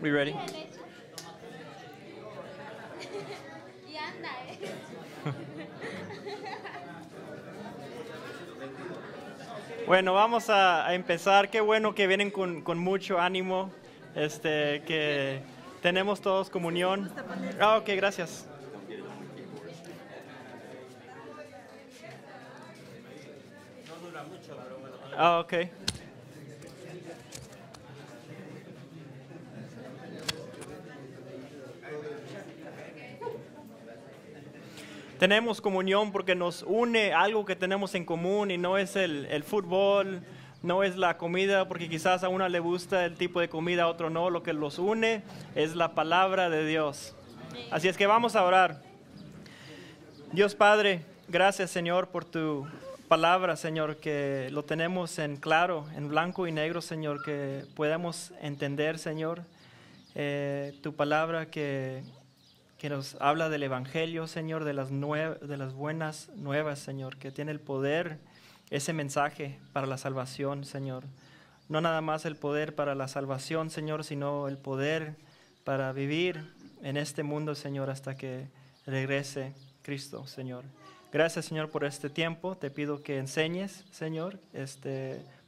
We ready? Y anda, Bueno, vamos a empezar. Qué bueno que vienen con mucho ánimo, que tenemos todos comunión. Ah, ok, gracias. Ah, ok. Tenemos comunión porque nos une algo que tenemos en común y no es el fútbol, no es la comida, porque quizás a una le gusta el tipo de comida, a otro no. Lo que los une es la palabra de Dios. Así es que vamos a orar. Dios Padre, gracias Señor por tu palabra, Señor, que lo tenemos en claro, en blanco y negro, Señor, que podamos entender, Señor, tu palabra que nos habla del Evangelio, Señor, de las buenas nuevas, Señor, que tiene el poder, ese mensaje para la salvación, Señor. No nada más el poder para la salvación, Señor, sino el poder para vivir en este mundo, Señor, hasta que regrese Cristo, Señor. Gracias, Señor, por este tiempo. Te pido que enseñes, Señor,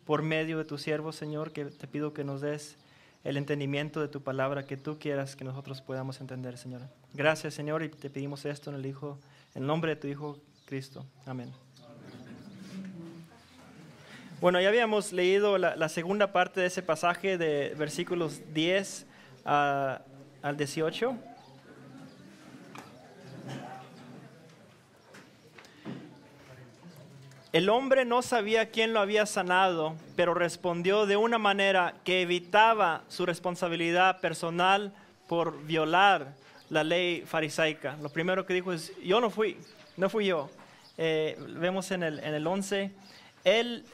por medio de tu siervo, Señor, que te pido que nos des el entendimiento de tu palabra que tú quieras que nosotros podamos entender, Señor. Gracias, Señor, y te pedimos esto en el nombre de tu Hijo Cristo. Amén. Bueno, ya habíamos leído la segunda parte de ese pasaje de versículos 10 al 18. El hombre no sabía quién lo había sanado, pero respondió de una manera que evitaba su responsabilidad personal por violar la ley farisaica. Lo primero que dijo es, yo no fui yo. Vemos en el 11, él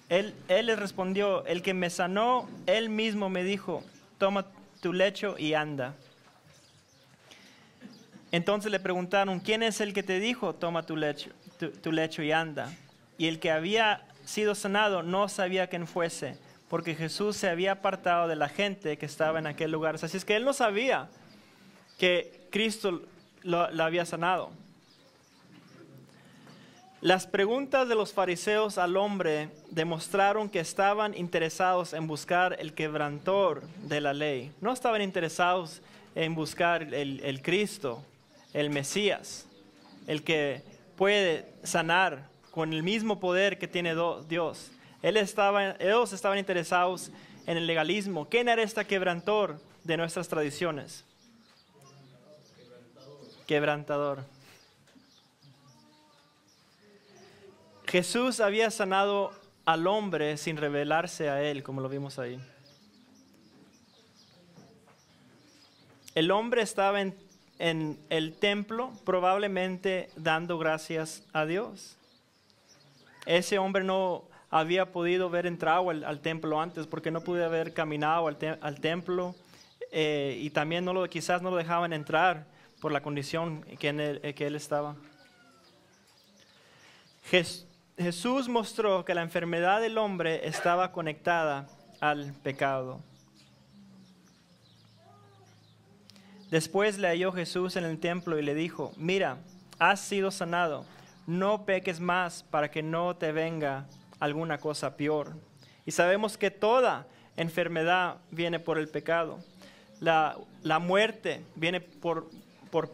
le respondió, el que me sanó, él mismo me dijo, toma tu lecho y anda. Entonces le preguntaron, ¿quién es el que te dijo, toma tu lecho y anda? Y el que había sido sanado no sabía quién fuese, porque Jesús se había apartado de la gente que estaba en aquel lugar. Así es que él no sabía que Cristo lo había sanado. Las preguntas de los fariseos al hombre demostraron que estaban interesados en buscar el quebrantor de la ley. No estaban interesados en buscar el Cristo, el Mesías, el que puede sanar con el mismo poder que tiene Dios. Ellos estaban interesados en el legalismo. ¿Quién era este quebrantor de nuestras tradiciones? Quebrantador. Jesús había sanado al hombre sin revelarse a él, como lo vimos ahí. El hombre estaba en el templo, probablemente dando gracias a Dios. Ese hombre no había podido haber entrado al templo antes porque no pudo haber caminado al templo y también quizás no lo dejaban entrar por la condición que él estaba. Jesús mostró que la enfermedad del hombre estaba conectada al pecado. Después le halló Jesús en el templo y le dijo, mira, has sido sanado, no peques más para que no te venga alguna cosa peor. Y sabemos que toda enfermedad viene por el pecado. La muerte viene por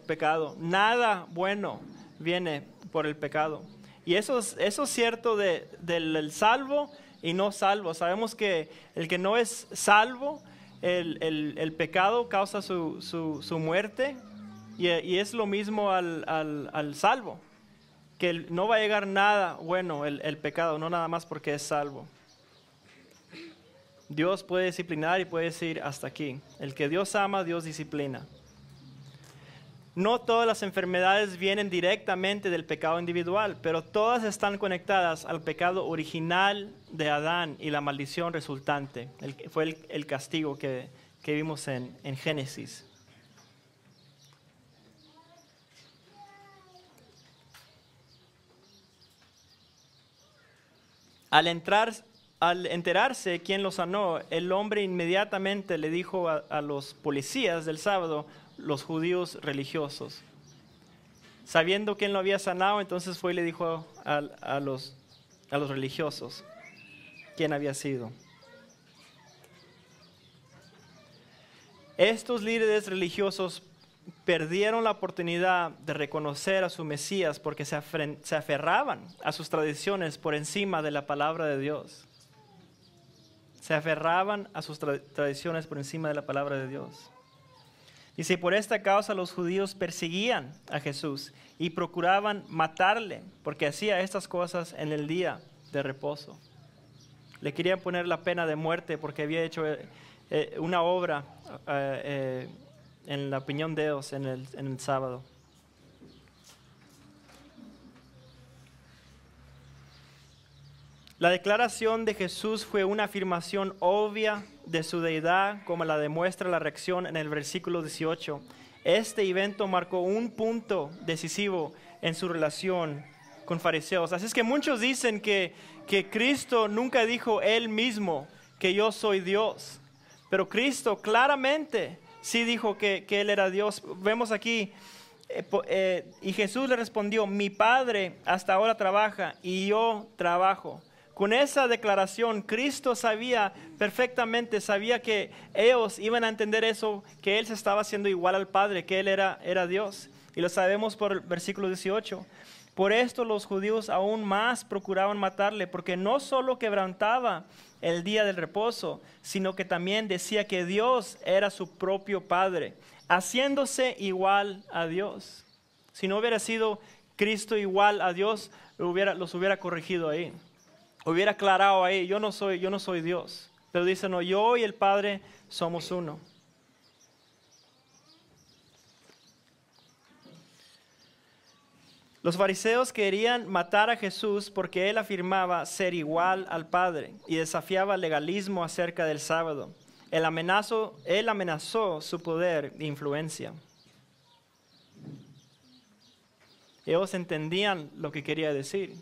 pecado. Nada bueno viene por el pecado. Y eso es cierto del salvo y no salvo. Sabemos que el que no es salvo, el pecado causa su muerte y es lo mismo al salvo, que no va a llegar nada bueno el pecado, no nada más porque es salvo. Dios puede disciplinar y puede decir hasta aquí. El que Dios ama, Dios disciplina. No todas las enfermedades vienen directamente del pecado individual, pero todas están conectadas al pecado original de Adán y la maldición resultante. Fue el castigo que vimos en Génesis. Al entrar al enterarse quién lo sanó, el hombre inmediatamente le dijo a los policías del sábado, los judíos religiosos. Sabiendo quién lo había sanado, entonces fue y le dijo a los religiosos quién había sido. Estos líderes religiosos perdieron la oportunidad de reconocer a su Mesías porque se aferraban a sus tradiciones por encima de la palabra de Dios. Se aferraban a sus tradiciones por encima de la palabra de Dios. Dice, por esta causa los judíos perseguían a Jesús y procuraban matarle porque hacía estas cosas en el día de reposo. Le querían poner la pena de muerte porque había hecho una obra en la opinión de Dios en el sábado. La declaración de Jesús fue una afirmación obvia de su deidad, como la demuestra la reacción en el versículo 18. Este evento marcó un punto decisivo en su relación con fariseos. Así es que muchos dicen que Cristo nunca dijo él mismo que yo soy Dios. Pero Cristo claramente sí dijo que él era Dios. Vemos aquí, y Jesús le respondió, mi Padre hasta ahora trabaja y yo trabajo. Con esa declaración, Cristo sabía perfectamente, sabía que ellos iban a entender eso, que Él se estaba haciendo igual al Padre, que Él era Dios. Y lo sabemos por el versículo 18. Por esto los judíos aún más procuraban matarle, porque no solo quebrantaba el día del reposo, sino que también decía que Dios era su propio Padre, haciéndose igual a Dios. Si no hubiera sido Cristo igual a Dios, los hubiera corregido ahí. Hubiera aclarado ahí, yo no soy Dios. Pero dice, no, yo y el Padre somos uno. Los fariseos querían matar a Jesús porque él afirmaba ser igual al Padre y desafiaba el legalismo acerca del sábado. Él amenazó su poder e influencia. Ellos entendían lo que quería decir.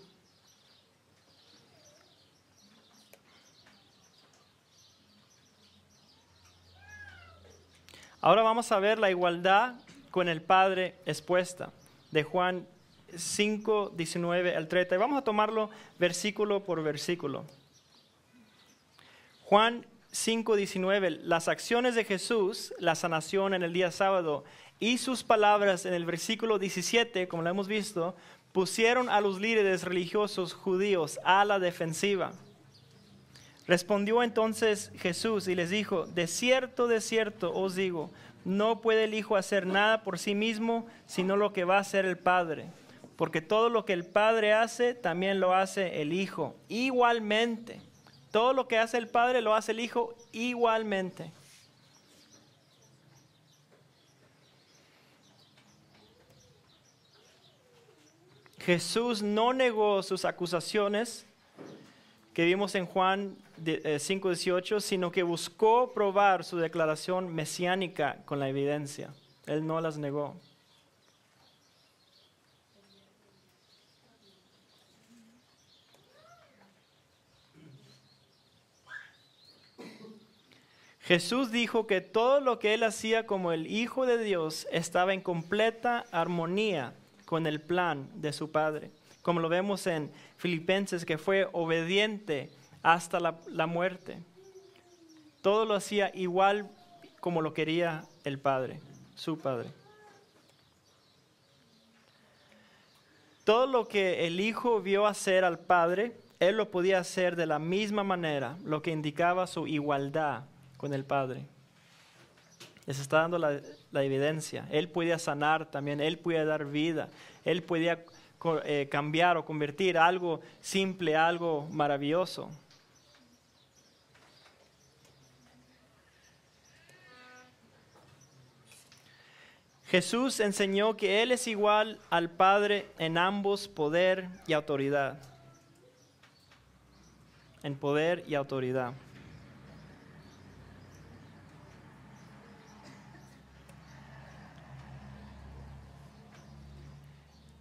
Ahora vamos a ver la igualdad con el Padre expuesta de Juan 5, 19 al 30. Y vamos a tomarlo versículo por versículo. Juan 5, 19. Las acciones de Jesús, la sanación en el día sábado y sus palabras en el versículo 17, como lo hemos visto, pusieron a los líderes religiosos judíos a la defensiva. Respondió entonces Jesús y les dijo, de cierto os digo, no puede el Hijo hacer nada por sí mismo, sino lo que va a hacer el Padre. Porque todo lo que el Padre hace, también lo hace el Hijo, igualmente. Todo lo que hace el Padre, lo hace el Hijo igualmente. Jesús no negó sus acusaciones que vimos en Juan 5:18, sino que buscó probar su declaración mesiánica con la evidencia. Él no las negó. Jesús dijo que todo lo que él hacía como el Hijo de Dios estaba en completa armonía con el plan de su Padre. Como lo vemos en Filipenses, que fue obediente hasta la muerte. Todo lo hacía igual como lo quería el Padre, su Padre. Todo lo que el Hijo vio hacer al Padre, Él lo podía hacer de la misma manera, lo que indicaba su igualdad con el Padre. Les está dando la evidencia. Él podía sanar también, Él podía dar vida, Él podía cambiar o convertir algo simple a algo maravilloso. Jesús enseñó que Él es igual al Padre en ambos poder y autoridad. En poder y autoridad.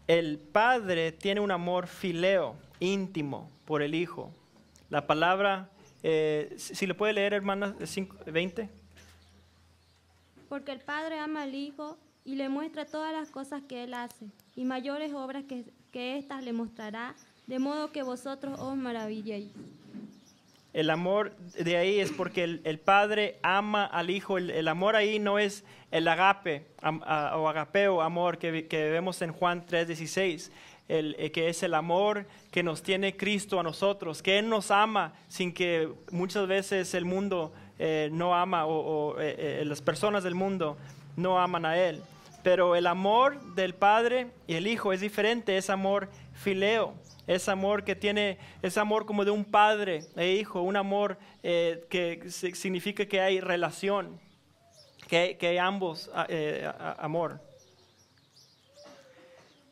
El Padre tiene un amor fileo, íntimo, por el Hijo. La palabra, si le puede leer, hermana, 20. Porque el Padre ama al Hijo y le muestra todas las cosas que Él hace, y mayores obras que éstas le mostrará, de modo que vosotros os maravilléis. El amor de ahí es porque el Padre ama al Hijo. El amor ahí no es el agape o agapeo, amor que vemos en Juan 3:16, que es el amor que nos tiene Cristo a nosotros, que Él nos ama sin que muchas veces el mundo no ama o las personas del mundo no aman a Él. Pero el amor del Padre y el Hijo es diferente, es amor fileo. Es amor que tiene, es amor como de un padre e hijo, un amor que significa que hay relación, que hay ambos amor.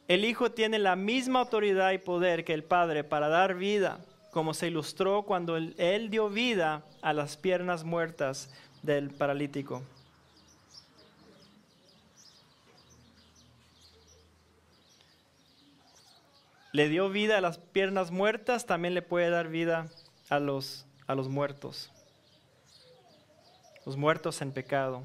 El Hijo tiene la misma autoridad y poder que el Padre para dar vida, como se ilustró cuando Él dio vida a las piernas muertas del paralítico. Le dio vida a las piernas muertas, también le puede dar vida a los muertos. Los muertos en pecado.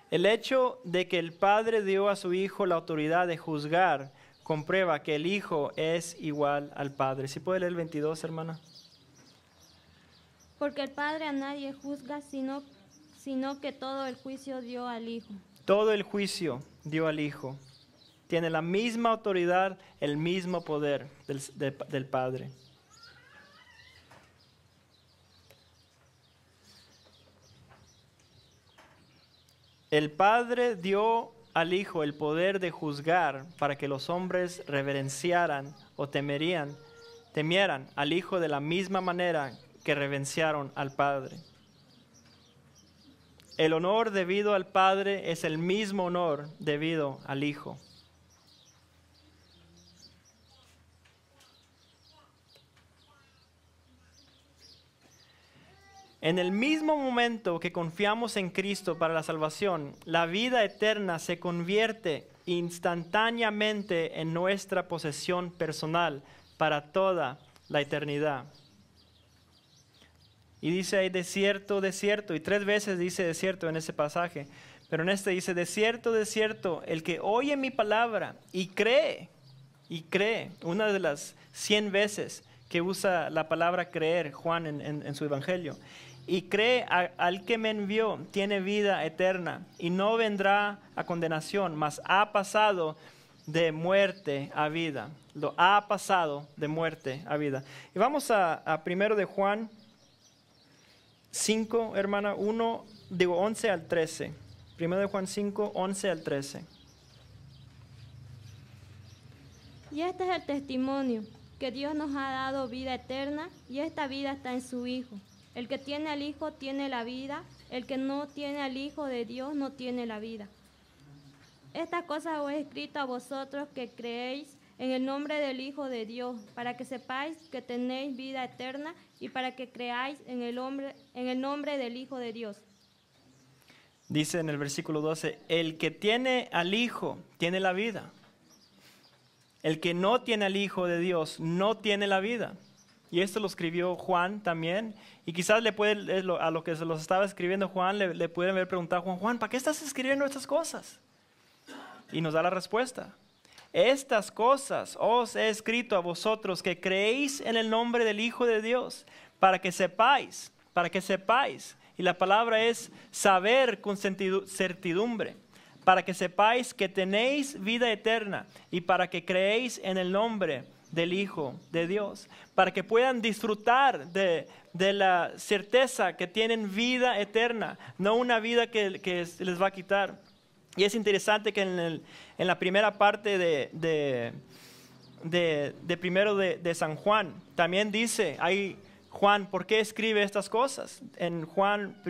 El hecho de que el Padre dio a su Hijo la autoridad de juzgar comprueba que el Hijo es igual al Padre. ¿Sí puede leer el 22, hermana? Porque el Padre a nadie juzga, sino que todo el juicio dio al Hijo. Todo el juicio dio al Hijo. Tiene la misma autoridad, el mismo poder del Padre. El Padre dio al Hijo el poder de juzgar para que los hombres reverenciaran o temieran al Hijo de la misma manera que reverenciaron al Padre. El honor debido al Padre es el mismo honor debido al Hijo. En el mismo momento que confiamos en Cristo para la salvación, la vida eterna se convierte instantáneamente en nuestra posesión personal para toda la eternidad. Y dice ahí desierto, desierto, y 3 veces dice desierto en ese pasaje, pero en este dice desierto, desierto, el que oye mi palabra y cree, una de las 100 veces que usa la palabra creer Juan en su evangelio. Y cree al que me envió, tiene vida eterna y no vendrá a condenación, mas ha pasado de muerte a vida. Lo ha pasado de muerte a vida. Y vamos a 1 de Juan 5, hermana, 11 al 13. 1 de Juan 5, 11 al 13. Y este es el testimonio, que Dios nos ha dado vida eterna, y esta vida está en su Hijo. El que tiene al Hijo tiene la vida, el que no tiene al Hijo de Dios no tiene la vida. Estas cosas os he escrito a vosotros que creéis en el nombre del Hijo de Dios, para que sepáis que tenéis vida eterna y para que creáis en el nombre del Hijo de Dios. Dice en el versículo 12, el que tiene al Hijo tiene la vida. El que no tiene al Hijo de Dios no tiene la vida. Y esto lo escribió Juan también. Y quizás a lo que se los estaba escribiendo Juan, le pueden haber preguntado a Juan, ¿para qué estás escribiendo estas cosas? Y nos da la respuesta. Estas cosas os he escrito a vosotros que creéis en el nombre del Hijo de Dios, para que sepáis. Y la palabra es saber con certidumbre. Para que sepáis que tenéis vida eterna y para que creéis en el nombre del Hijo de Dios, para que puedan disfrutar de la certeza que tienen vida eterna, no una vida que les va a quitar. Y es interesante que en la primera parte de primero de San Juan, también dice, ahí Juan, ¿por qué escribe estas cosas? En Juan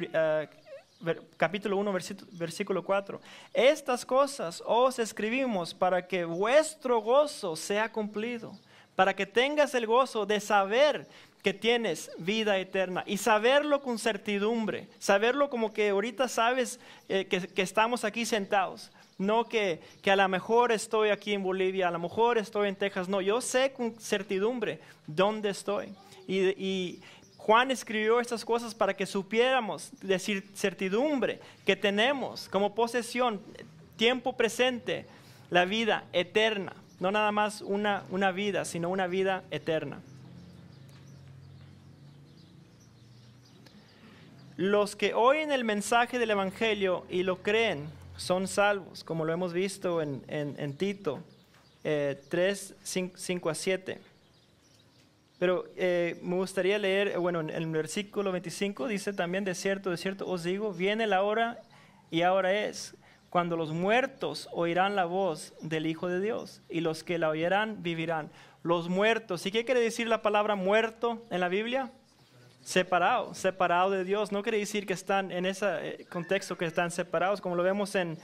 capítulo 1, versículo 4. Estas cosas os escribimos para que vuestro gozo sea cumplido, para que tengas el gozo de saber que tienes vida eterna y saberlo con certidumbre, saberlo como que ahorita sabes que estamos aquí sentados, No que a lo mejor estoy aquí en Bolivia, a lo mejor estoy en Texas. No, yo sé con certidumbre dónde estoy. Y Juan escribió estas cosas para que supiéramos, decir certidumbre que tenemos como posesión, tiempo presente, la vida eterna. No nada más una vida, sino una vida eterna. Los que oyen el mensaje del Evangelio y lo creen son salvos, como lo hemos visto en Tito 3, 5 a 7. Pero me gustaría leer, en el versículo 25 dice también, de cierto os digo, viene la hora y ahora es, cuando los muertos oirán la voz del Hijo de Dios, y los que la oirán vivirán. Los muertos, ¿y qué quiere decir la palabra muerto en la Biblia? Separado de Dios. No quiere decir que están en ese contexto que están separados, como lo vemos en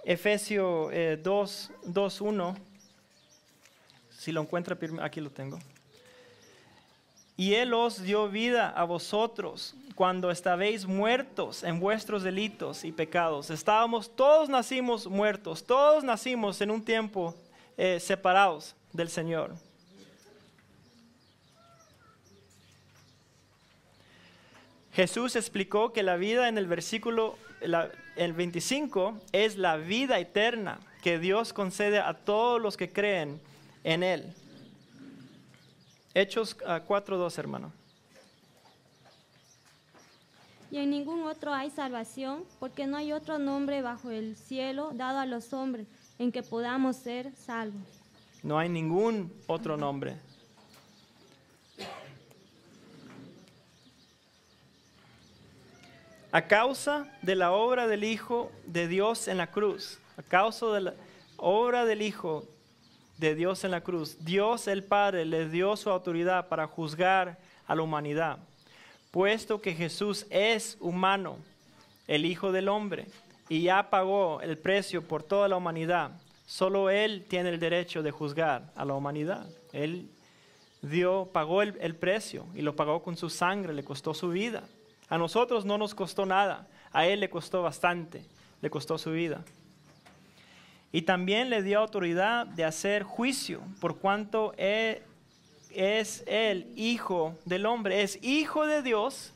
Efesios 2:1. Si lo encuentra, aquí lo tengo. Y Él os dio vida a vosotros cuando estabais muertos en vuestros delitos y pecados. Todos nacimos muertos, todos nacimos en un tiempo separados del Señor. Jesús explicó que la vida en el versículo el 25 es la vida eterna que Dios concede a todos los que creen en Él. Hechos 4:2, hermano. Y en ningún otro hay salvación, porque no hay otro nombre bajo el cielo dado a los hombres en que podamos ser salvos. No hay ningún otro nombre. A causa de la obra del Hijo de Dios en la cruz, a causa de la obra del Hijo de Dios en la cruz, Dios el Padre le dio su autoridad para juzgar a la humanidad. Puesto que Jesús es humano, el Hijo del Hombre, y ya pagó el precio por toda la humanidad, solo Él tiene el derecho de juzgar a la humanidad. Él pagó el precio y lo pagó con su sangre, le costó su vida. A nosotros no nos costó nada, a Él le costó bastante, le costó su vida. Y también le dio autoridad de hacer juicio, por cuanto es el Hijo del Hombre, es Hijo de Dios,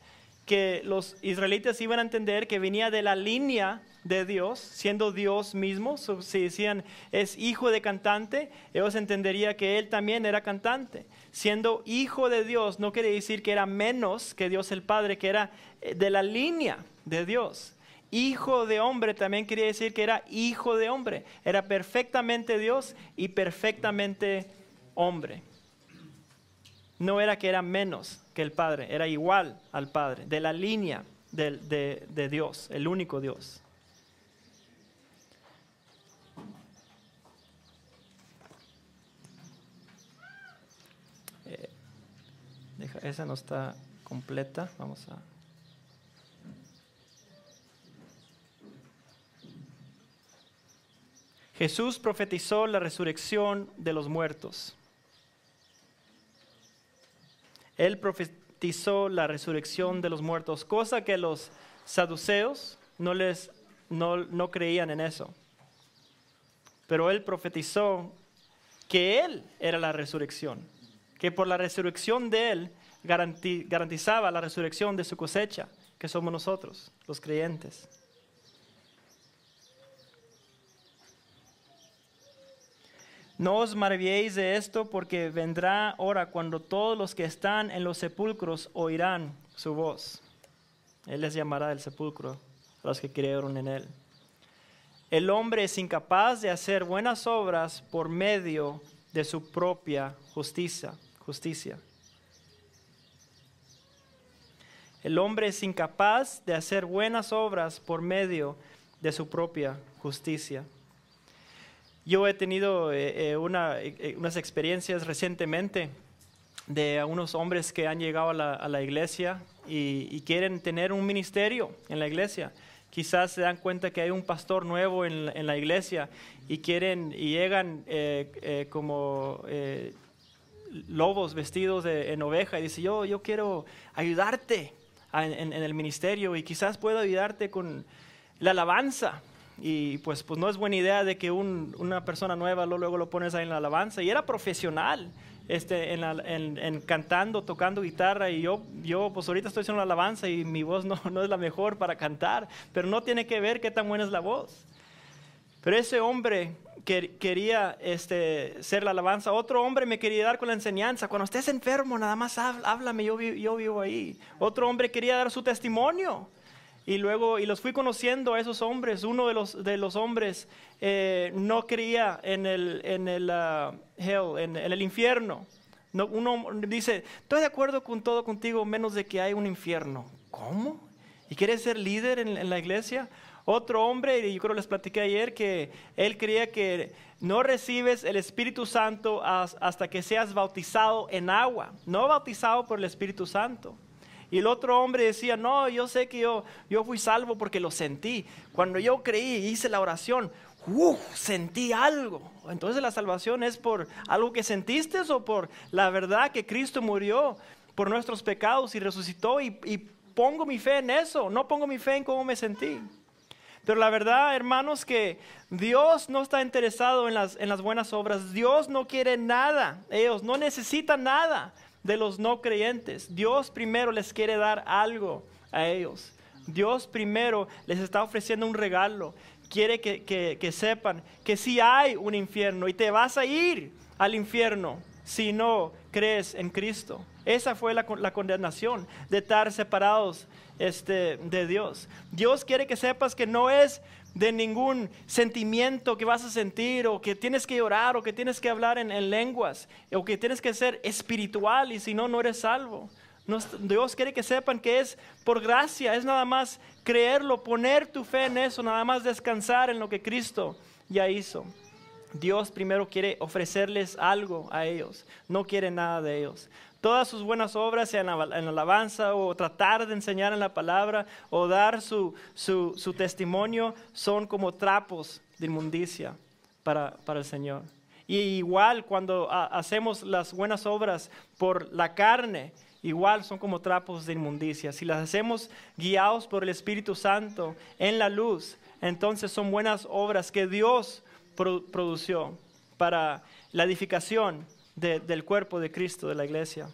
que los israelitas iban a entender que venía de la línea de Dios, siendo Dios mismo. Si decían es hijo de cantante, ellos entenderían que Él también era cantante. Siendo hijo de Dios no quiere decir que era menos que Dios el Padre, que era de la línea de Dios. Hijo de hombre también quería decir que era hijo de hombre. Era perfectamente Dios y perfectamente hombre. No era que era menos que el Padre, era igual al Padre, de la línea de Dios, el único Dios. Esa no está completa, vamos a... Jesús profetizó la resurrección de los muertos. Él profetizó la resurrección de los muertos, cosa que los saduceos no creían en eso. Pero Él profetizó que Él era la resurrección, que por la resurrección de Él garantizaba la resurrección de su cosecha, que somos nosotros, los creyentes. No os maravilléis de esto, porque vendrá hora cuando todos los que están en los sepulcros oirán su voz. Él les llamará del sepulcro a los que creyeron en Él. El hombre es incapaz de hacer buenas obras por medio de su propia justicia. El hombre es incapaz de hacer buenas obras por medio de su propia justicia. Yo he tenido unas experiencias recientemente de unos hombres que han llegado a la iglesia y quieren tener un ministerio en la iglesia. Quizás se dan cuenta que hay un pastor nuevo en la iglesia y llegan como lobos vestidos en oveja y dicen, yo quiero ayudarte en el ministerio y quizás puedo ayudarte con la alabanza. y pues no es buena idea de que una persona nueva luego lo pones ahí en la alabanza. Y era profesional en cantando, tocando guitarra, y yo pues ahorita estoy haciendo la alabanza y mi voz no es la mejor para cantar, pero no tiene que ver qué tan buena es la voz. Pero ese hombre quería ser la alabanza. Otro hombre me quería dar con la enseñanza. Cuando estés enfermo, nada más háblame, yo vivo ahí. Otro hombre quería dar su testimonio. Y los fui conociendo a esos hombres. Uno de los hombres no creía en el infierno. No, uno dice, estoy de acuerdo con todo contigo, menos de que hay un infierno. ¿Cómo? ¿Y quieres ser líder en la iglesia? Otro hombre, y yo creo que les platiqué ayer, que él creía que no recibes el Espíritu Santo hasta que seas bautizado en agua, no bautizado por el Espíritu Santo. Y el otro hombre decía, no, yo sé que yo fui salvo porque lo sentí. Cuando yo creí y hice la oración, sentí algo. Entonces la salvación es por algo que sentiste o por la verdad que Cristo murió por nuestros pecados y resucitó, y pongo mi fe en eso, no pongo mi fe en cómo me sentí. Pero la verdad, hermanos, que Dios no está interesado en las buenas obras. Dios no quiere nada. Ellos no necesitan nada de los no creyentes. Dios primero les quiere dar algo a ellos. Dios primero les está ofreciendo un regalo. Quiere que sepan que sí hay un infierno y te vas a ir al infierno si no crees en Cristo. Esa fue la condenación de estar separados de Dios. Dios quiere que sepas que no es de ningún sentimiento que vas a sentir, o que tienes que llorar, o que tienes que hablar en lenguas, o que tienes que ser espiritual, y si no eres salvo. Dios quiere que sepan que es por gracia, es nada más creerlo, poner tu fe en eso, nada más descansar en lo que Cristo ya hizo. Dios primero quiere ofrecerles algo a ellos, no quiere nada de ellos. Todas sus buenas obras, sea en alabanza, o tratar de enseñar en la palabra, o dar su testimonio, son como trapos de inmundicia para el Señor. Y igual cuando hacemos las buenas obras por la carne, igual son como trapos de inmundicia. Si las hacemos guiados por el Espíritu Santo en la luz, entonces son buenas obras que Dios produció para la edificación del cuerpo de Cristo, de la iglesia.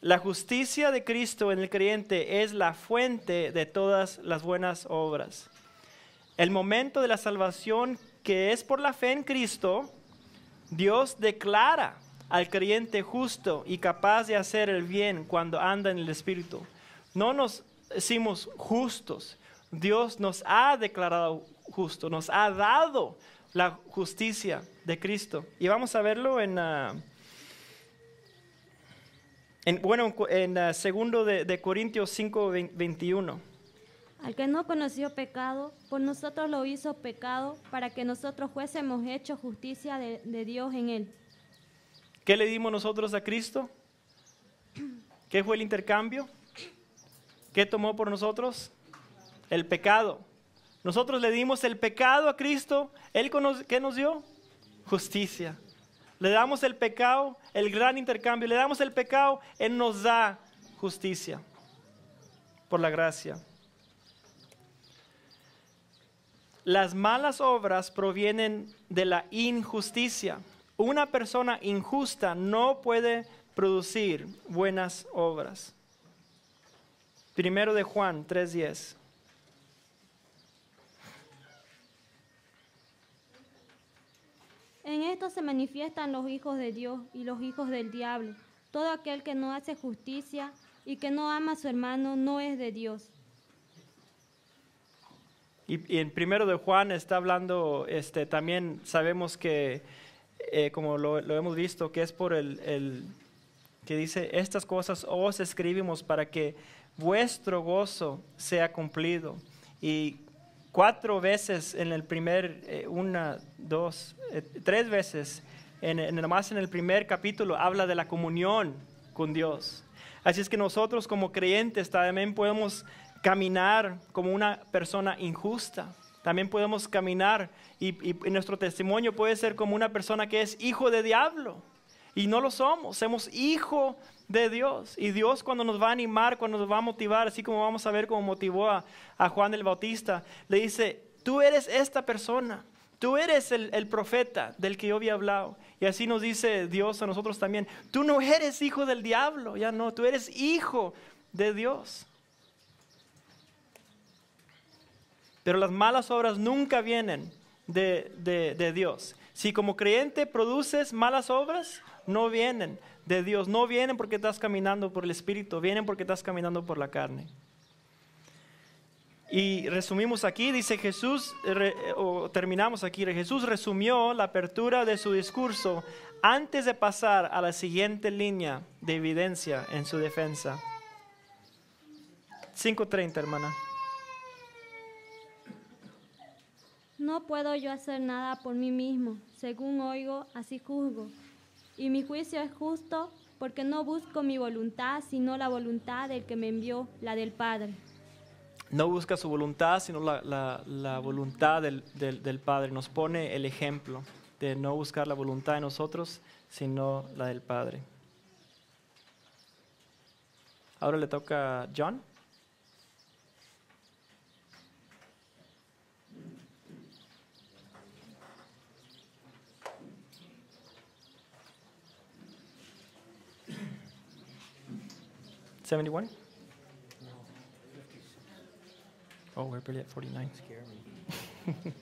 La justicia de Cristo en el creyente es la fuente de todas las buenas obras. El momento de la salvación, que es por la fe en Cristo, Dios declara al creyente justo y capaz de hacer el bien cuando anda en el Espíritu. No nos decimos justos. Dios nos ha declarado justos, nos ha dado la justicia de Cristo. Y vamos a verlo en 2 de Corintios 5, 21. Al que no conoció pecado, por nosotros lo hizo pecado, para que nosotros fuésemos hechos justicia de Dios en él. ¿Qué le dimos nosotros a Cristo? ¿Qué fue el intercambio? ¿Qué tomó por nosotros? El pecado. Nosotros le dimos el pecado a Cristo. ¿Él qué nos dio? Justicia. Le damos el pecado, el gran intercambio. Le damos el pecado, Él nos da justicia por la gracia. Las malas obras provienen de la injusticia. Una persona injusta no puede producir buenas obras. 1 de Juan 3:10. En esto se manifiestan los hijos de Dios y los hijos del diablo. Todo aquel que no hace justicia y que no ama a su hermano no es de Dios. Y en 1 de Juan está hablando, también sabemos que, como lo hemos visto, que es por el que dice, estas cosas os escribimos para que vuestro gozo sea cumplido. Y 4 veces en el primer, 3 veces, nomás en el primer capítulo, habla de la comunión con Dios. Así es que nosotros como creyentes también podemos caminar como una persona injusta. También podemos caminar y nuestro testimonio puede ser como una persona que es hijo de diablo. Y no lo somos hijos de Dios. Y Dios cuando nos va a animar, cuando nos va a motivar, así como vamos a ver cómo motivó a Juan el Bautista, le dice, tú eres esta persona, tú eres el profeta del que yo había hablado. Y así nos dice Dios a nosotros también, tú no eres hijo del diablo, ya no, tú eres hijo de Dios. Pero las malas obras nunca vienen de Dios. Si como creyente produces malas obras, no vienen de Dios. No vienen porque estás caminando por el Espíritu, vienen porque estás caminando por la carne. Y resumimos aquí, dice Jesús, terminamos aquí. Jesús resumió la apertura de su discurso antes de pasar a la siguiente línea de evidencia en su defensa. 5:30, hermana. No puedo yo hacer nada por mí mismo. Según oigo, así juzgo. Y mi juicio es justo porque no busco mi voluntad, sino la voluntad del que me envió, la del Padre. No busca su voluntad, sino la voluntad del Padre. Nos pone el ejemplo de no buscar la voluntad de nosotros, sino la del Padre. Ahora le toca a John. ¿71? Oh, we're barely at 49. Scare me.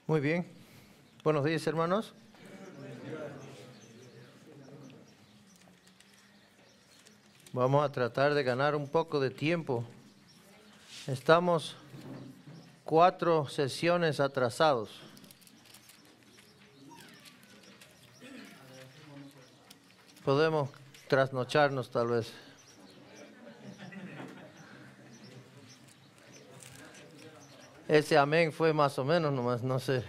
Muy bien. Buenos días, hermanos. Vamos a tratar de ganar un poco de tiempo. Estamos 4 sesiones atrasados. Podemos trasnocharnos tal vez. Ese amén fue más o menos nomás, no sé.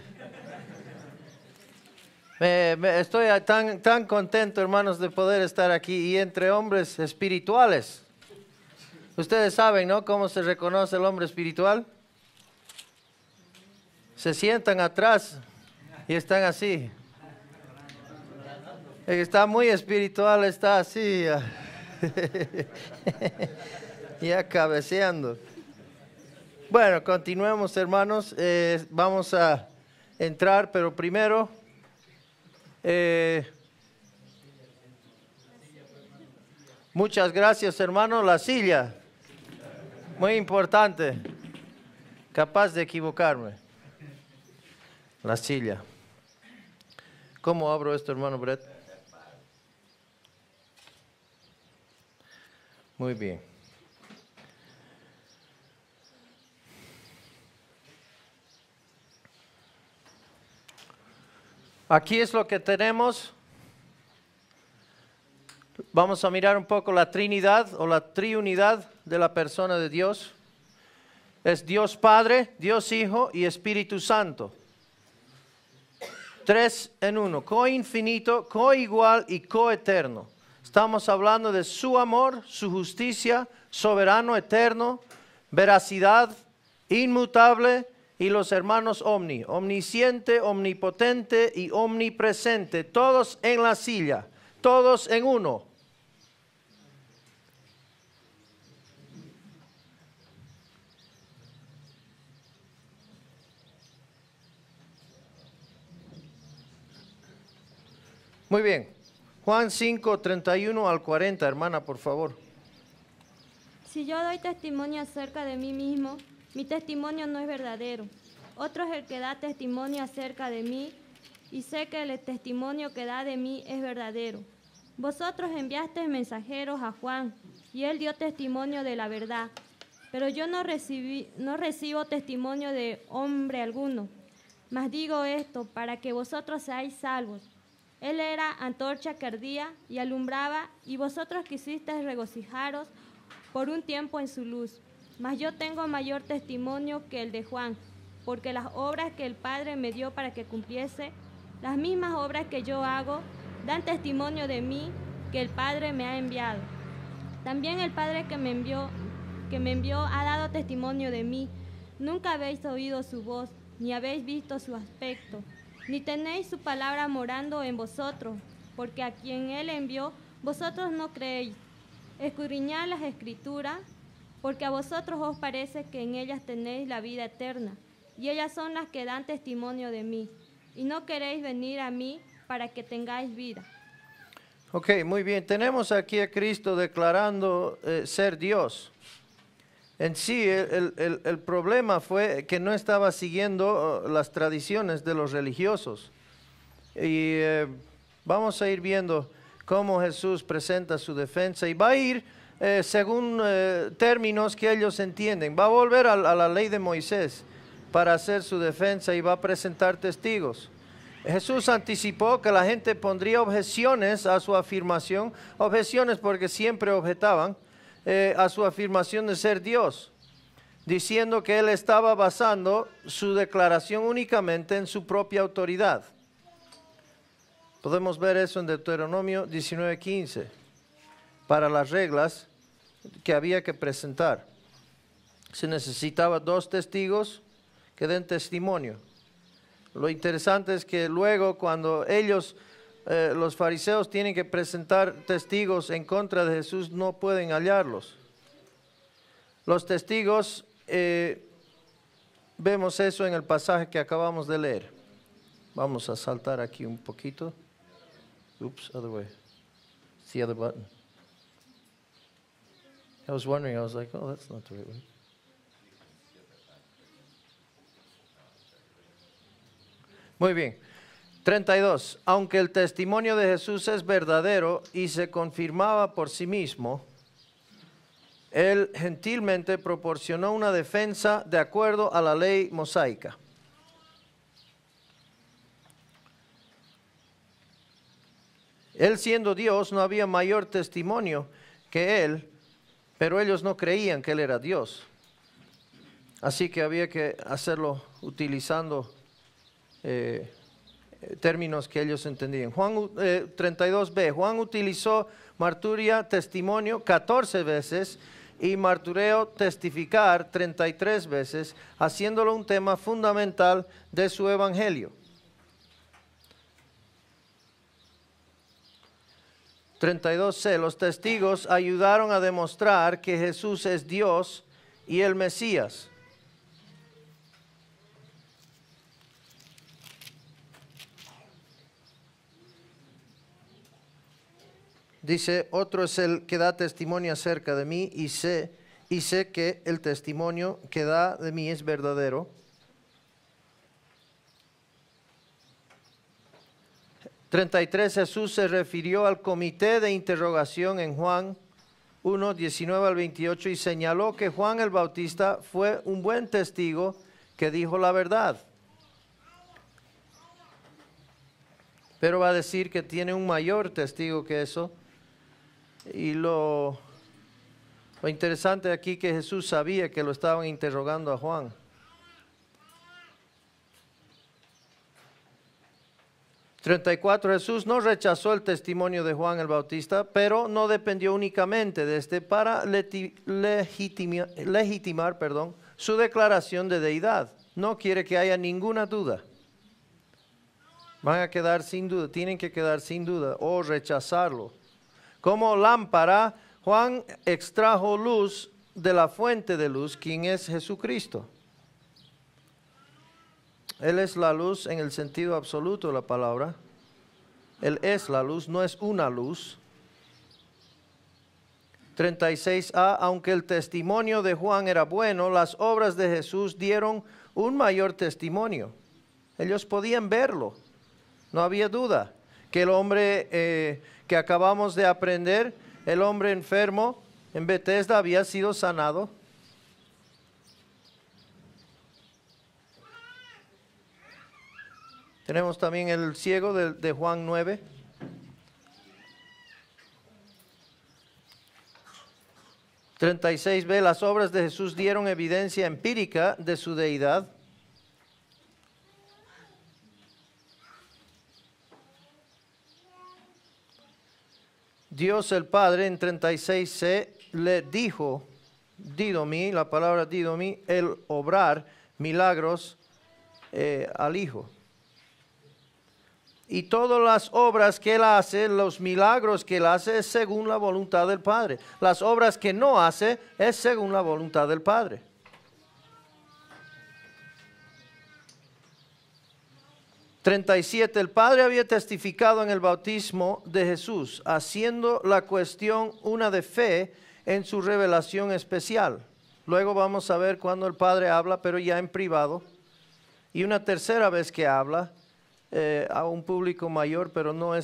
Estoy tan contento, hermanos, de poder estar aquí y entre hombres espirituales. Ustedes saben, ¿no? ¿Cómo se reconoce el hombre espiritual? Se sientan atrás y están así. El que está muy espiritual está así, ya cabeceando. Bueno, continuemos, hermanos. Vamos a entrar, pero primero, muchas gracias, hermano. La silla, muy importante. Capaz de equivocarme. La silla. ¿Cómo abro esto, hermano Brett? Muy bien. Aquí es lo que tenemos. Vamos a mirar un poco la Trinidad o la triunidad de la persona de Dios. Es Dios Padre, Dios Hijo y Espíritu Santo. 3 en 1, coinfinito, coigual y coeterno. Estamos hablando de su amor, su justicia, soberano, eterno, veracidad, inmutable. Y los hermanos omnisciente, omnipotente y omnipresente, todos en la silla, todos en uno. Muy bien. Juan 5, 31 al 40, hermana, por favor. Si yo doy testimonio acerca de mí mismo, mi testimonio no es verdadero. Otro es el que da testimonio acerca de mí, y sé que el testimonio que da de mí es verdadero. Vosotros enviasteis mensajeros a Juan, y él dio testimonio de la verdad. Pero yo no recibo testimonio de hombre alguno. Mas digo esto para que vosotros seáis salvos. Él era antorcha que ardía y alumbraba, y vosotros quisisteis regocijaros por un tiempo en su luz. Mas yo tengo mayor testimonio que el de Juan, porque las obras que el Padre me dio para que cumpliese, las mismas obras que yo hago, dan testimonio de mí que el Padre me ha enviado. También el Padre que me envió ha dado testimonio de mí. Nunca habéis oído su voz, ni habéis visto su aspecto, ni tenéis su palabra morando en vosotros, porque a quien él envió, vosotros no creéis. Escudriñad las Escrituras, porque a vosotros os parece que en ellas tenéis la vida eterna, y ellas son las que dan testimonio de mí, y no queréis venir a mí para que tengáis vida. Ok, muy bien. Tenemos aquí a Cristo declarando ser Dios. En sí, el problema fue que no estaba siguiendo las tradiciones de los religiosos. Y vamos a ir viendo cómo Jesús presenta su defensa y va a ir según términos que ellos entienden. Va a volver a la ley de Moisés para hacer su defensa y va a presentar testigos. Jesús anticipó que la gente pondría objeciones a su afirmación, objeciones porque siempre objetaban a su afirmación de ser Dios, diciendo que él estaba basando su declaración únicamente en su propia autoridad. Podemos ver eso en Deuteronomio 19:15, para las reglas que había que presentar. Se necesitaba 2 testigos que den testimonio. Lo interesante es que luego cuando ellos, los fariseos, tienen que presentar testigos en contra de Jesús, no pueden hallarlos. Los testigos, vemos eso en el pasaje que acabamos de leer. Vamos a saltar aquí un poquito. Oops, other way. It's the other button. I was wondering, I was like, oh, that's not the right way. Muy bien. 32. Aunque el testimonio de Jesús es verdadero y se confirmaba por sí mismo, él gentilmente proporcionó una defensa de acuerdo a la ley mosaica. Él siendo Dios, no había mayor testimonio que él, pero ellos no creían que él era Dios. Así que había que hacerlo utilizando términos que ellos entendían. Juan 32b, Juan utilizó marturia, testimonio, 14 veces y martureo, testificar, 33 veces, haciéndolo un tema fundamental de su evangelio. 32c, los testigos ayudaron a demostrar que Jesús es Dios y el Mesías. Dice, otro es el que da testimonio acerca de mí y sé que el testimonio que da de mí es verdadero. 33, Jesús se refirió al comité de interrogación en Juan 1, 19 al 28 y señaló que Juan el Bautista fue un buen testigo que dijo la verdad. Pero va a decir que tiene un mayor testigo que eso. Y lo interesante aquí es que Jesús sabía que lo estaban interrogando a Juan. 34, Jesús no rechazó el testimonio de Juan el Bautista, pero no dependió únicamente de este para legitimar su declaración de deidad. No quiere que haya ninguna duda. Van a quedar sin duda, tienen que quedar sin duda o rechazarlo. Como lámpara, Juan extrajo luz de la fuente de luz, quien es Jesucristo. Él es la luz en el sentido absoluto de la palabra. Él es la luz, no es una luz. 36a, aunque el testimonio de Juan era bueno, las obras de Jesús dieron un mayor testimonio. Ellos podían verlo, no había duda que el hombre que acabamos de aprender, el hombre enfermo en Bethesda había sido sanado. Tenemos también el ciego de Juan 9. (36b) Las obras de Jesús dieron evidencia empírica de su deidad. Dios el Padre en 36c le dijo, didomi, la palabra didomi, el obrar milagros al Hijo. Y todas las obras que Él hace, los milagros que Él hace, es según la voluntad del Padre. Las obras que no hace, es según la voluntad del Padre. (37) El Padre había testificado en el bautismo de Jesús, haciendo la cuestión una de fe en su revelación especial. Luego vamos a ver cuando el Padre habla, pero ya en privado. Y una tercera vez que habla a un público mayor, pero no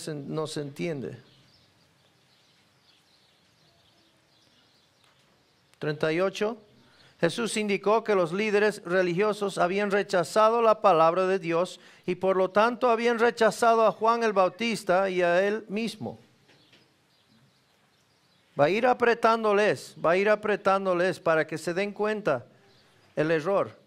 se entiende. 38. Jesús indicó que los líderes religiosos habían rechazado la palabra de Dios y por lo tanto habían rechazado a Juan el Bautista y a él mismo. Va a ir apretándoles para que se den cuenta el error.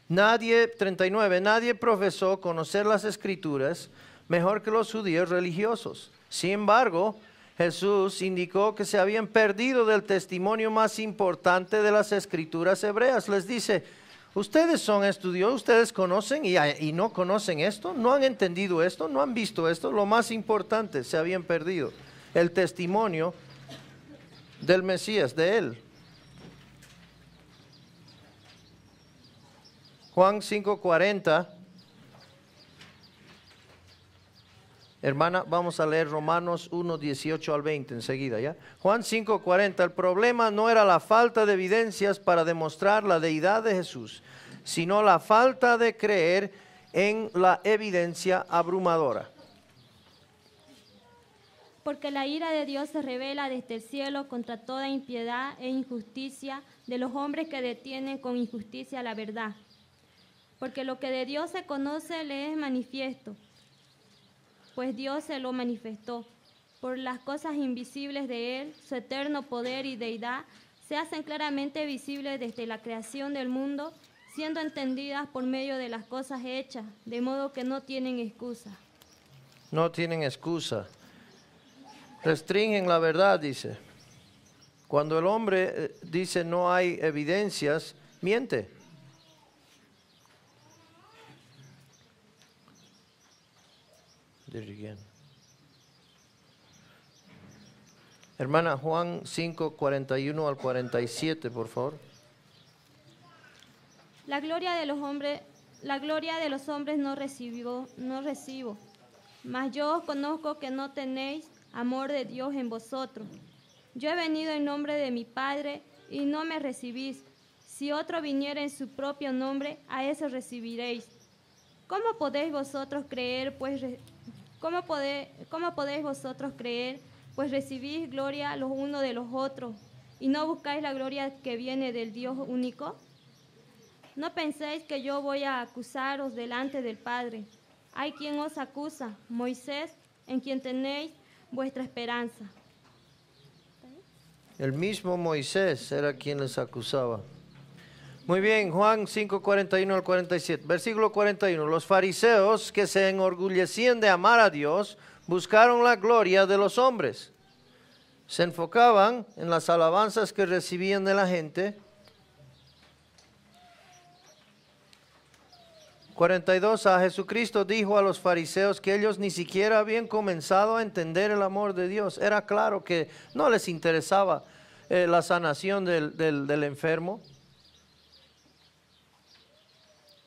Nadie, 39, nadie profesó conocer las Escrituras mejor que los judíos religiosos. Sin embargo, Jesús indicó que se habían perdido del testimonio más importante de las Escrituras hebreas. Les dice, ustedes son estudiosos, ustedes conocen y no conocen esto, no han entendido esto, no han visto esto. Lo más importante, se habían perdido el testimonio del Mesías, de Él. Juan 5:40. Hermana, vamos a leer Romanos 1:18 al 20 enseguida, ¿ya? Juan 5:40. El problema no era la falta de evidencias para demostrar la deidad de Jesús, sino la falta de creer en la evidencia abrumadora. Porque la ira de Dios se revela desde el cielo contra toda impiedad e injusticia de los hombres que detienen con injusticia la verdad. Porque lo que de Dios se conoce le es manifiesto, pues Dios se lo manifestó. Por las cosas invisibles de Él, su eterno poder y deidad se hacen claramente visibles desde la creación del mundo, siendo entendidas por medio de las cosas hechas, de modo que no tienen excusa. No tienen excusa. Restringen la verdad, dice. Cuando el hombre dice no hay evidencias, miente. Hermana, Juan 5:41 al 47, por favor. La gloria de los hombres no recibo, mas yo os conozco que no tenéis amor de Dios en vosotros. Yo he venido en nombre de mi Padre y no me recibís. Si otro viniera en su propio nombre, a ese recibiréis. ¿Cómo podéis vosotros creer, pues recibís gloria los unos de los otros, y no buscáis la gloria que viene del Dios único? No penséis que yo voy a acusaros delante del Padre. Hay quien os acusa, Moisés, en quien tenéis vuestra esperanza. El mismo Moisés era quien les acusaba. Muy bien, Juan 5:41 al 47. Versículo 41. Los fariseos que se enorgullecían de amar a Dios buscaron la gloria de los hombres. Se enfocaban en las alabanzas que recibían de la gente. 42. A Jesucristo dijo a los fariseos que ellos ni siquiera habían comenzado a entender el amor de Dios. Era claro que no les interesaba la sanación del enfermo.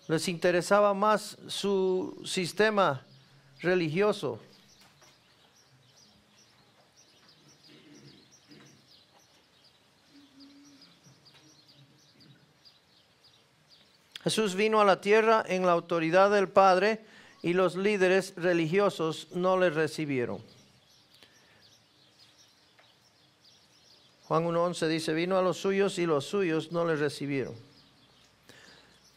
Les interesaba más su sistema religioso. Jesús vino a la tierra en la autoridad del Padre y los líderes religiosos no le recibieron. Juan 1:11 dice, vino a los suyos y los suyos no le recibieron.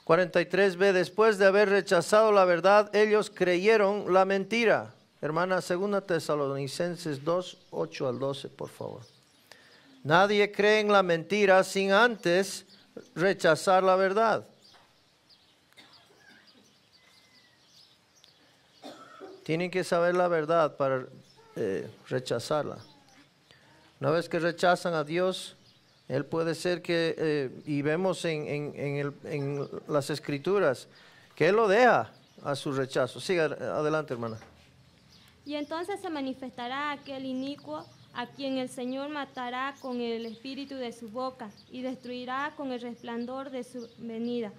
43b, después de haber rechazado la verdad, ellos creyeron la mentira. Hermana, 2 Tesalonicenses 2, 8 al 12, por favor. Nadie cree en la mentira sin antes rechazar la verdad. Tienen que saber la verdad para rechazarla. Una vez que rechazan a Dios, Él puede ser que, y vemos en las Escrituras, que Él lo deja a su rechazo. Siga adelante, hermana. Y entonces se manifestará aquel inicuo a quien el Señor matará con el espíritu de su boca y destruirá con el resplandor de su venida.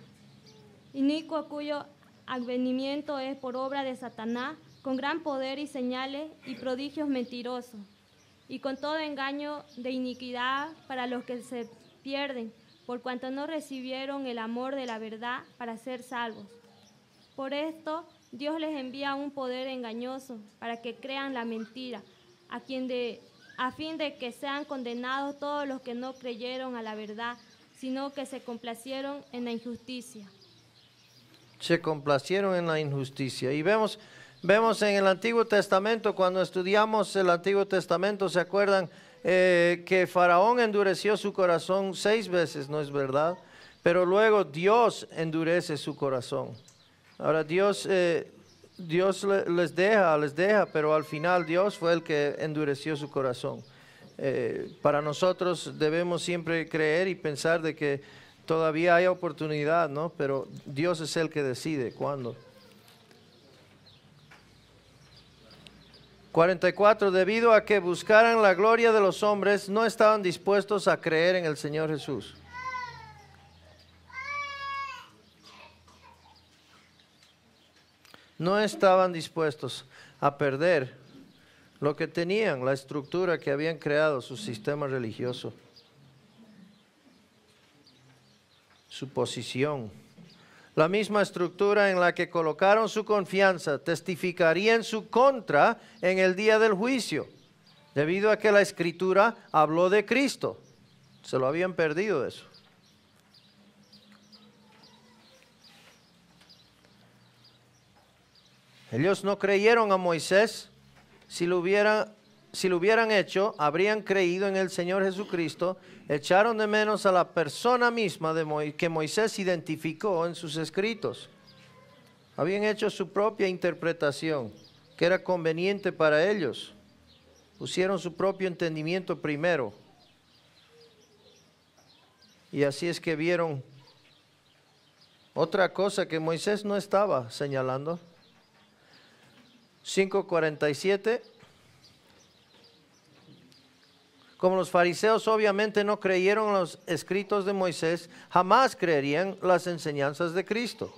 Inicuo cuyo advenimiento es por obra de Satanás, con gran poder y señales y prodigios mentirosos, y con todo engaño de iniquidad para los que se pierden, por cuanto no recibieron el amor de la verdad para ser salvos. Por esto Dios les envía un poder engañoso para que crean la mentira, a fin de que sean condenados todos los que no creyeron a la verdad, sino que se complacieron en la injusticia. Se complacieron en la injusticia. Y vemos en el Antiguo Testamento, cuando estudiamos el Antiguo Testamento, ¿se acuerdan que Faraón endureció su corazón 6 veces, no es verdad? Pero luego Dios endurece su corazón. Ahora Dios les deja, pero al final Dios fue el que endureció su corazón. Para nosotros debemos siempre creer y pensar de que todavía hay oportunidad, ¿no? Pero Dios es el que decide cuándo. 44, debido a que buscaran la gloria de los hombres, no estaban dispuestos a creer en el Señor Jesús. No estaban dispuestos a perder lo que tenían, la estructura que habían creado, su sistema religioso, su posición. La misma estructura en la que colocaron su confianza testificaría en su contra en el día del juicio, debido a que la Escritura habló de Cristo. Se lo habían perdido eso. Ellos no creyeron a Moisés. Si lo hubieran hecho, habrían creído en el Señor Jesucristo. Echaron de menos a la persona misma que Moisés identificó en sus escritos. Habían hecho su propia interpretación, que era conveniente para ellos. Pusieron su propio entendimiento primero. Y así es que vieron otra cosa que Moisés no estaba señalando. 5:47. Como los fariseos obviamente no creyeron los escritos de Moisés, jamás creerían las enseñanzas de Cristo.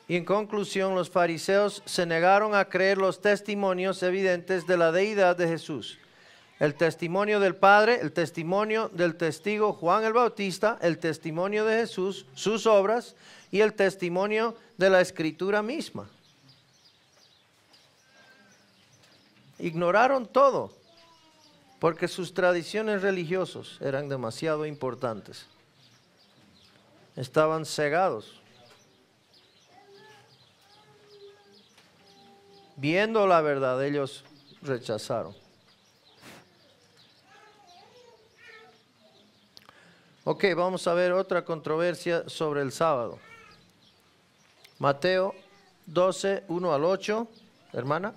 Y en conclusión, los fariseos se negaron a creer los testimonios evidentes de la deidad de Jesús. El testimonio del Padre, el testimonio del testigo Juan el Bautista, el testimonio de Jesús, sus obras y el testimonio de la Escritura misma. Ignoraron todo porque sus tradiciones religiosas eran demasiado importantes. Estaban cegados. Viendo la verdad, ellos rechazaron. Ok, vamos a ver otra controversia sobre el sábado. Mateo 12, 1 al 8, hermana.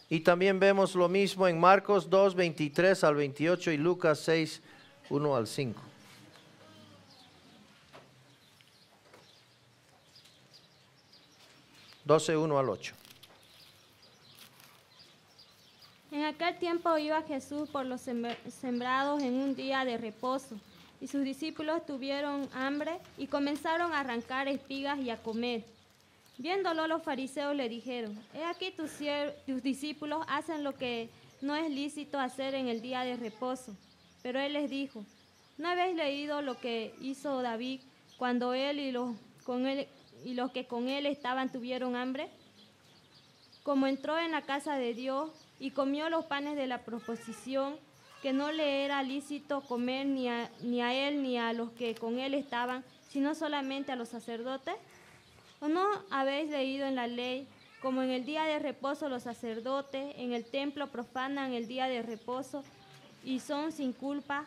Y también vemos lo mismo en Marcos 2, 23 al 28 y Lucas 6, 1 al 5. (12:1 al 8). En aquel tiempo iba Jesús por los sembrados en un día de reposo, y sus discípulos tuvieron hambre y comenzaron a arrancar espigas y a comer. Viéndolo, los fariseos le dijeron: He aquí tus discípulos hacen lo que no es lícito hacer en el día de reposo. Pero él les dijo: ¿No habéis leído lo que hizo David cuando él y los que con él estaban tuvieron hambre? Como entró en la casa de Dios y comió los panes de la proposición, que no le era lícito comer ni a él ni a los que con él estaban, sino solamente a los sacerdotes. ¿O no habéis leído en la ley, como en el día de reposo los sacerdotes en el templo profanan el día de reposo y son sin culpa?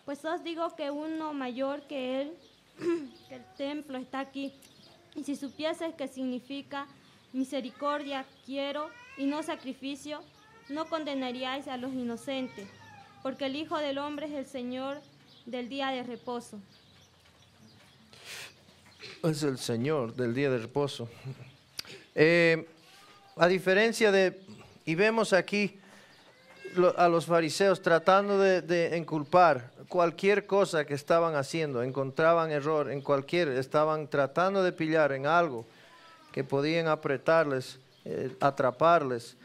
Pues os digo que uno mayor que él, que el templo está aquí. Y si supieses que significa misericordia quiero y no sacrificio, no condenaríais a los inocentes, porque el Hijo del Hombre es el Señor del día de reposo. Es el Señor del día de reposo. A diferencia y vemos aquí a los fariseos tratando de inculpar cualquier cosa que estaban haciendo, encontraban error en estaban tratando de pillar en algo que podían apretarles, atraparles.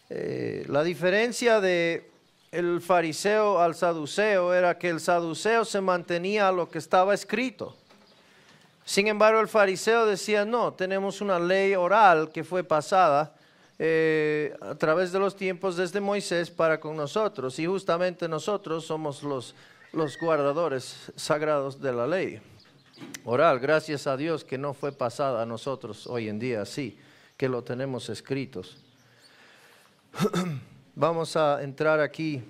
La diferencia de el fariseo al saduceo era que el saduceo se mantenía a lo que estaba escrito. Sin embargo, el fariseo decía: no, tenemos una ley oral que fue pasada a través de los tiempos desde Moisés para con nosotros, y justamente nosotros somos los guardadores sagrados de la ley oral. Gracias a Dios que no fue pasada a nosotros hoy en día así, que lo tenemos escritos. Vamos a entrar aquí.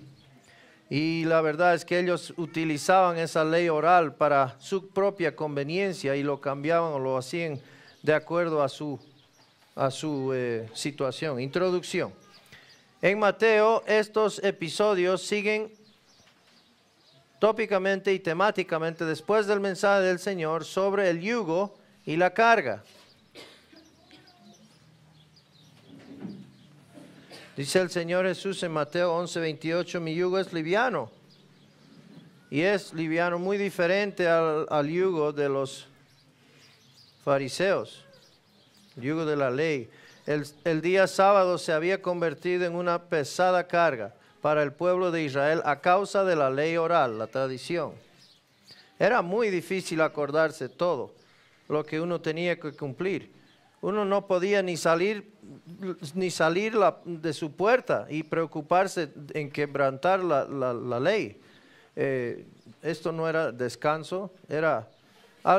Y la verdad es que ellos utilizaban esa ley oral para su propia conveniencia y lo cambiaban o lo hacían de acuerdo a su situación. Introducción. En Mateo, estos episodios siguen tópicamente y temáticamente después del mensaje del Señor sobre el yugo y la carga. Dice el Señor Jesús en Mateo 11:28, mi yugo es liviano. Y es liviano, muy diferente al yugo de los fariseos, el yugo de la ley. El día sábado se había convertido en una pesada carga para el pueblo de Israel a causa de la ley oral, la tradición. Era muy difícil acordarse todo lo que uno tenía que cumplir. Uno no podía ni salir de su puerta y preocuparse en quebrantar la ley. Esto no era descanso,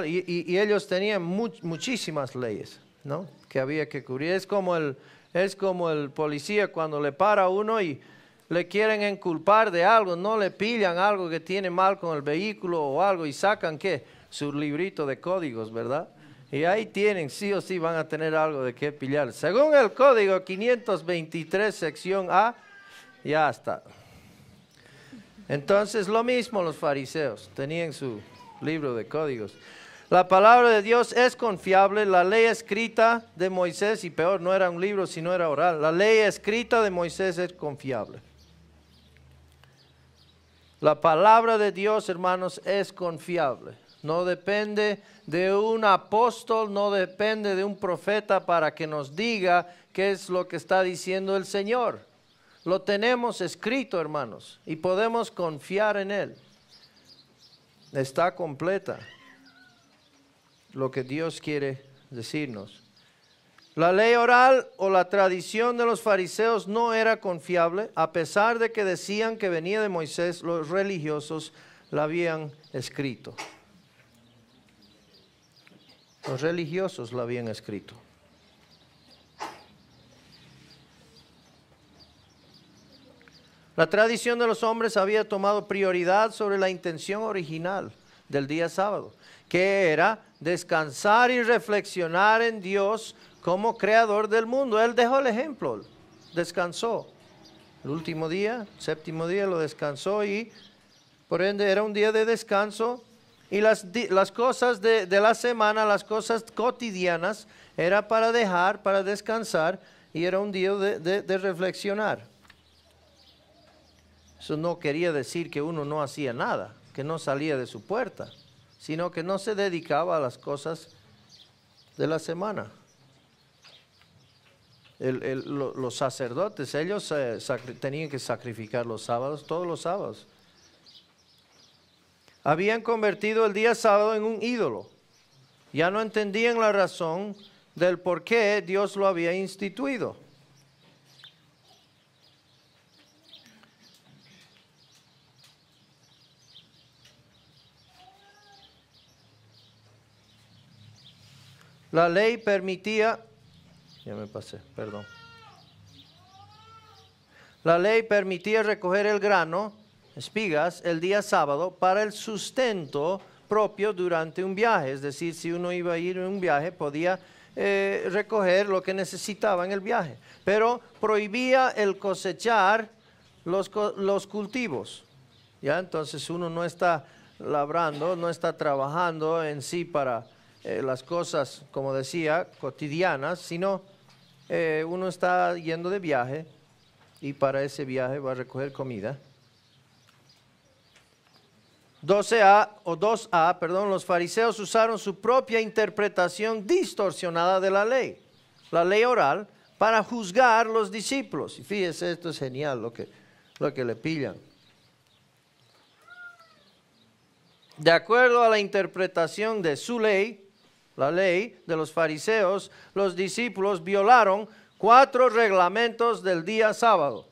y ellos tenían muchísimas leyes, ¿no?, que había que cubrir. Es como el policía cuando le para a uno y le quieren inculpar de algo, no le pillan algo que tiene mal con el vehículo o algo y sacan ¿qué? Su librito de códigos, ¿verdad? Y ahí tienen, sí o sí van a tener algo de qué pillar. Según el código 523, sección A, ya está. Entonces lo mismo los fariseos, tenían su libro de códigos. La palabra de Dios es confiable, la ley escrita de Moisés, y peor, no era un libro sino era oral. La ley escrita de Moisés es confiable. La palabra de Dios, hermanos, es confiable. No depende de un apóstol, no depende de un profeta para que nos diga qué es lo que está diciendo el Señor. Lo tenemos escrito, hermanos, y podemos confiar en Él. Está completa lo que Dios quiere decirnos. La ley oral o la tradición de los fariseos no era confiable, a pesar de que decían que venía de Moisés. Los religiosos la habían escrito. Los religiosos la habían escrito. La tradición de los hombres había tomado prioridad sobre la intención original del día sábado, que era descansar y reflexionar en Dios como creador del mundo. Él dejó el ejemplo, descansó. El último día, séptimo día, lo descansó y por ende era un día de descanso. Y las cosas de la semana, las cosas cotidianas, era para descansar y era un día de reflexionar. Eso no quería decir que uno no hacía nada, que no salía de su puerta, sino que no se dedicaba a las cosas de la semana. Los sacerdotes, ellos tenían que sacrificar los sábados, todos los sábados. Habían convertido el día sábado en un ídolo. Ya no entendían la razón del por qué Dios lo había instituido. La ley permitía, ya me pasé, perdón. La ley permitía recoger el grano, espigas, el día sábado para el sustento propio durante un viaje. Es decir, si uno iba a ir en un viaje, podía recoger lo que necesitaba en el viaje. Pero prohibía el cosechar los cultivos. ¿Ya? Entonces uno no está labrando, no está trabajando en sí para las cosas, como decía, cotidianas, sino uno está yendo de viaje y para ese viaje va a recoger comida. 2a, los fariseos usaron su propia interpretación distorsionada de la ley oral, para juzgar los discípulos. Y fíjese, esto es genial lo que le pillan. De acuerdo a la interpretación de su ley, la ley de los fariseos, los discípulos violaron 4 reglamentos del día sábado.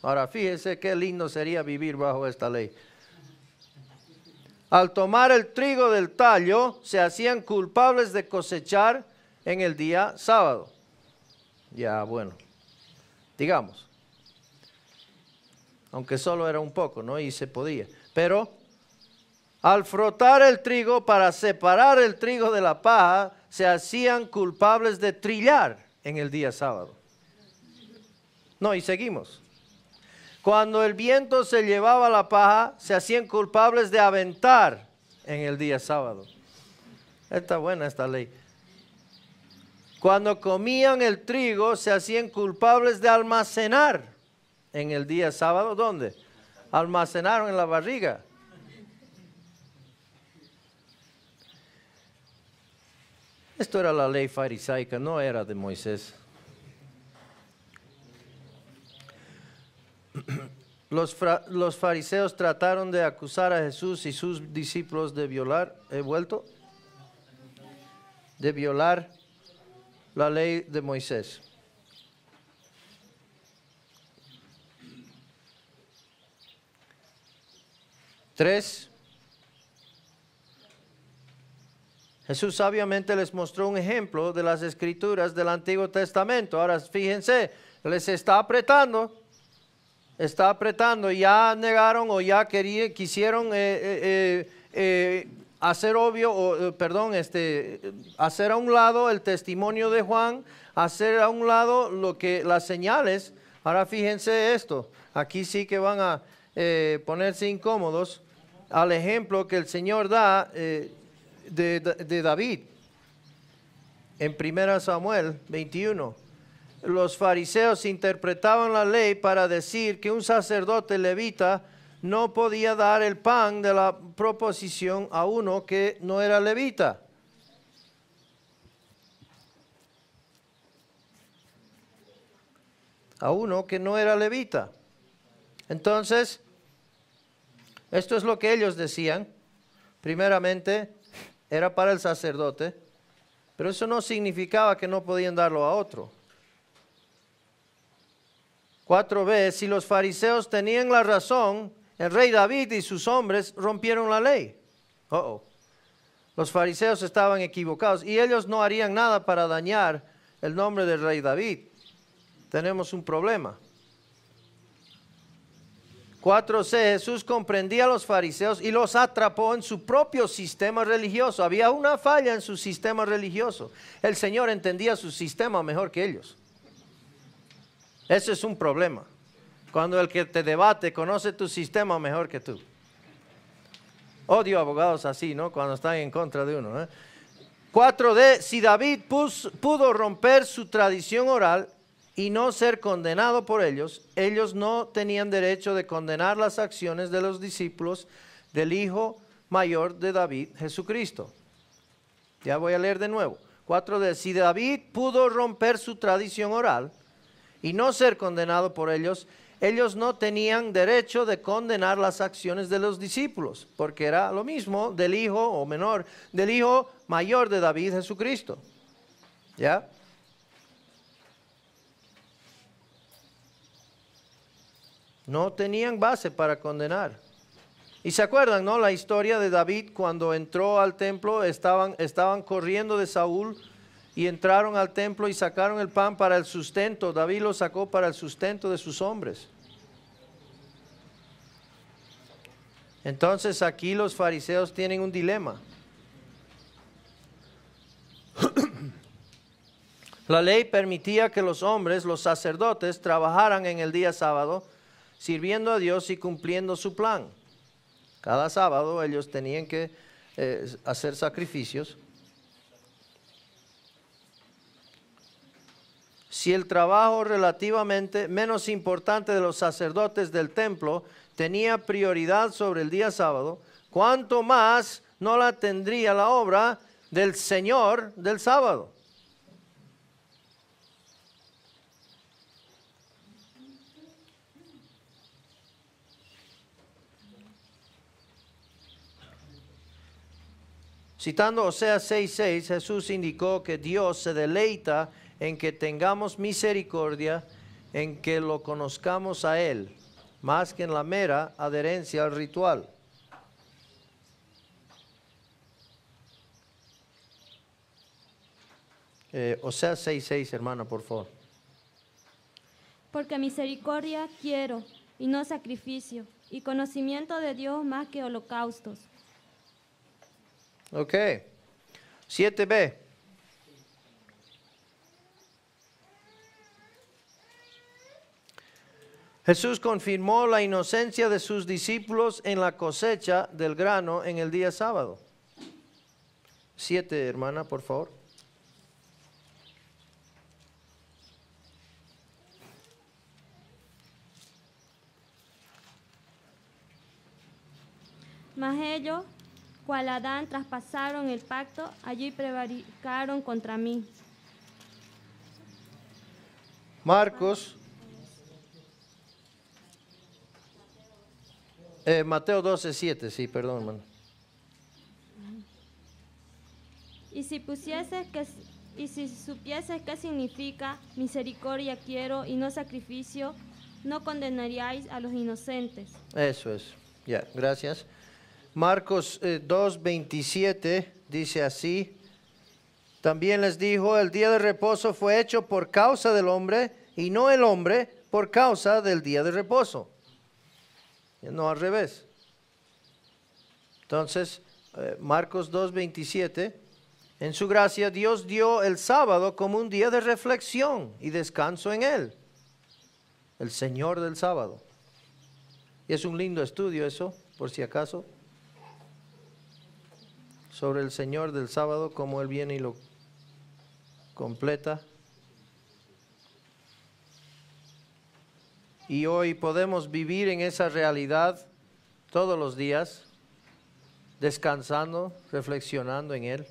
Ahora fíjese qué lindo sería vivir bajo esta ley. Al tomar el trigo del tallo, se hacían culpables de cosechar en el día sábado. Ya, bueno, digamos. Aunque solo era un poco, ¿no? Y se podía. Pero al frotar el trigo para separar el trigo de la paja, se hacían culpables de trillar en el día sábado. No, y seguimos. Cuando el viento se llevaba la paja, se hacían culpables de aventar en el día sábado. Está buena esta ley. Cuando comían el trigo, se hacían culpables de almacenar en el día sábado. ¿Dónde? Almacenaron en la barriga. Esto era la ley farisaica, no era de Moisés. Los fariseos trataron de acusar a Jesús y sus discípulos de violar, de violar la ley de Moisés. Tres, Jesús sabiamente les mostró un ejemplo de las escrituras del Antiguo Testamento. Ahora fíjense, les está apretando y ya negaron o ya quisieron hacer hacer a un lado el testimonio de Juan, hacer a un lado las señales. Ahora fíjense esto, aquí sí que van a ponerse incómodos al ejemplo que el Señor da de David en 1 Samuel 21. Los fariseos interpretaban la ley para decir que un sacerdote levita no podía dar el pan de la proposición a uno que no era levita. A uno que no era levita. Entonces, esto es lo que ellos decían. Primeramente, era para el sacerdote, pero eso no significaba que no podían darlo a otro. 4b, si los fariseos tenían la razón, el rey David y sus hombres rompieron la ley. Los fariseos estaban equivocados y ellos no harían nada para dañar el nombre del rey David. Tenemos un problema. 4c, Jesús comprendía a los fariseos y los atrapó en su propio sistema religioso. Había una falla en su sistema religioso. El Señor entendía su sistema mejor que ellos. Eso es un problema. Cuando el que te debate conoce tu sistema mejor que tú. Odio abogados así, ¿no? Cuando están en contra de uno, ¿eh? 4d, si David pudo romper su tradición oral y no ser condenado por ellos, ellos no tenían derecho de condenar las acciones de los discípulos del Hijo mayor de David, Jesucristo. Ya voy a leer de nuevo. 4. Si David pudo romper su tradición oral y no ser condenado por ellos, ellos no tenían derecho de condenar las acciones de los discípulos, porque era lo mismo del hijo o menor, del Hijo mayor de David, Jesucristo. ¿Ya? No tenían base para condenar. Y se acuerdan, ¿no? La historia de David cuando entró al templo, estaban corriendo de Saúl y entraron al templo y sacaron el pan para el sustento. David lo sacó para el sustento de sus hombres. Entonces aquí los fariseos tienen un dilema. La ley permitía que los hombres, los sacerdotes, trabajaran en el día sábado, sirviendo a Dios y cumpliendo su plan. Cada sábado ellos tenían que hacer sacrificios. Si el trabajo relativamente menos importante de los sacerdotes del templo tenía prioridad sobre el día sábado, ¿cuánto más no la tendría la obra del Señor del sábado? Citando Oseas 6:6, Jesús indicó que Dios se deleita en que tengamos misericordia, en que lo conozcamos a Él, más que en la mera adherencia al ritual. Oseas 6:6, hermana, por favor. Porque misericordia quiero y no sacrificio, y conocimiento de Dios más que holocaustos. Ok. 7b. Jesús confirmó la inocencia de sus discípulos en la cosecha del grano en el día sábado. 7, hermana, por favor. Mas ellos, cual Adán, traspasaron el pacto, allí prevaricaron contra mí. Marcos. Mateo 12:7, sí, perdón, hermano. Y si supieses qué significa misericordia quiero y no sacrificio, no condenaríais a los inocentes. Eso es, ya, gracias. Marcos 2:27 dice así: también les dijo, el día de reposo fue hecho por causa del hombre y no el hombre por causa del día de reposo. No al revés. Entonces, Marcos 2:27, en su gracia Dios dio el sábado como un día de reflexión y descanso en él. El Señor del sábado. Y es un lindo estudio eso, por si acaso. Sobre el Señor del sábado, cómo Él viene y lo completa. Y hoy podemos vivir en esa realidad todos los días, descansando, reflexionando en Él.